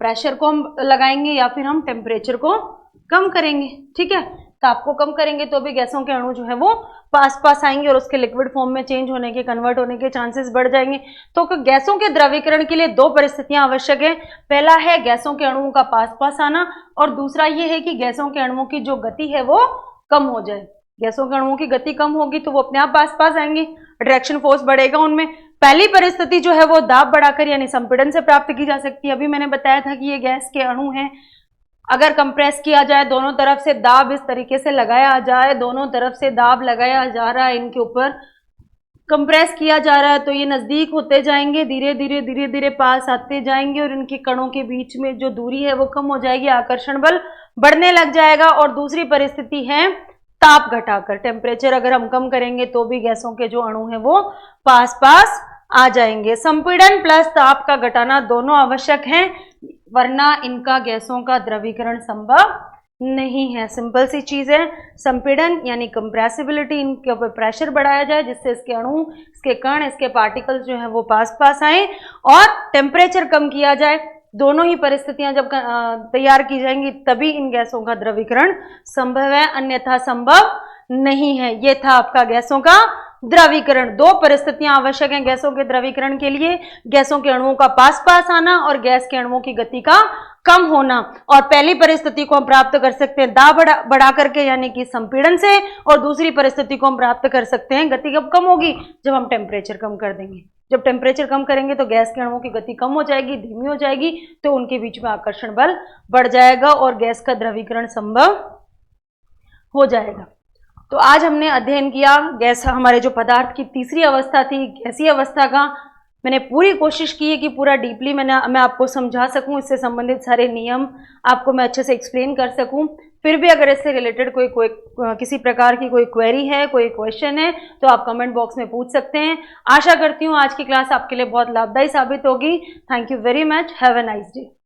प्रेशर को हम लगाएंगे या फिर हम टेम्परेचर को कम करेंगे, ठीक है। ताप को कम करेंगे तो भी गैसों के अणु जो है वो पास पास आएंगे और उसके लिक्विड फॉर्म में चेंज होने के, कन्वर्ट होने के चांसेस बढ़ जाएंगे। तो गैसों के द्रवीकरण के लिए 2 परिस्थितियां आवश्यक है। पहला है गैसों के अणुओं का पास पास आना और दूसरा ये है कि गैसों के अणुओं की जो गति है वो कम हो जाए। गैसों के अणुओं की गति कम होगी तो वो अपने आप पास पास आएंगे, अट्रैक्शन फोर्स बढ़ेगा उनमें। पहली परिस्थिति जो है वो दाब बढ़ाकर यानी संपीड़न से प्राप्त की जा सकती है। अभी मैंने बताया था कि ये गैस के अणु हैं, अगर कंप्रेस किया जाए, दोनों तरफ से दाब इस तरीके से लगाया जाए, दोनों तरफ से दाब लगाया जा रहा है, इनके ऊपर कंप्रेस किया जा रहा है, तो ये नजदीक होते जाएंगे, धीरे धीरे धीरे धीरे पास आते जाएंगे और इनके कणों के बीच में जो दूरी है वो कम हो जाएगी, आकर्षण बल बढ़ने लग जाएगा। और दूसरी परिस्थिति है ताप घटाकर, टेम्परेचर अगर हम कम करेंगे तो भी गैसों के जो अणु हैं वो पास पास आ जाएंगे। संपीड़न प्लस ताप का घटाना दोनों आवश्यक हैं, वरना इनका गैसों का द्रवीकरण संभव नहीं है। सिंपल सी चीज है, संपीड़न यानी कंप्रेसिबिलिटी, इनके ऊपर प्रेशर बढ़ाया जाए जिससे इसके अणु, इसके कण, इसके पार्टिकल्स जो है वो पास पास आए और टेम्परेचर कम किया जाए। दोनों ही परिस्थितियां जब तैयार की जाएंगी तभी इन गैसों का द्रवीकरण संभव है, अन्यथा संभव नहीं है। ये था आपका गैसों का द्रवीकरण। 2 परिस्थितियां आवश्यक हैं गैसों के द्रवीकरण के लिए, गैसों के अणुओं का पास पास आना और गैस के अणुओं की गति का कम होना। और पहली परिस्थिति को हम प्राप्त कर सकते हैं दाब बढ़ा करके यानी कि संपीड़न से, और दूसरी परिस्थिति को हम प्राप्त कर सकते हैं, गति कब कम होगी, जब हम टेम्परेचर कम कर देंगे। जब टेम्परेचर कम करेंगे तो गैस के अणुओं की गति कम हो जाएगी, धीमी हो जाएगी, तो उनके बीच में आकर्षण बल बढ़ जाएगा और गैस का द्रवीकरण संभव हो जाएगा। तो आज हमने अध्ययन किया गैस, हमारे जो पदार्थ की तीसरी अवस्था थी गैसीय अवस्था का। मैंने पूरी कोशिश की है कि पूरा डीपली मैं आपको समझा सकूं, इससे संबंधित सारे नियम आपको मैं अच्छे से एक्सप्लेन कर सकूं। फिर भी अगर इससे रिलेटेड कोई किसी प्रकार की कोई क्वेरी है, कोई क्वेश्चन है, तो आप कमेंट बॉक्स में पूछ सकते हैं। आशा करती हूँ आज की क्लास आपके लिए बहुत लाभदायी साबित होगी। Thank you very much. Have a nice day.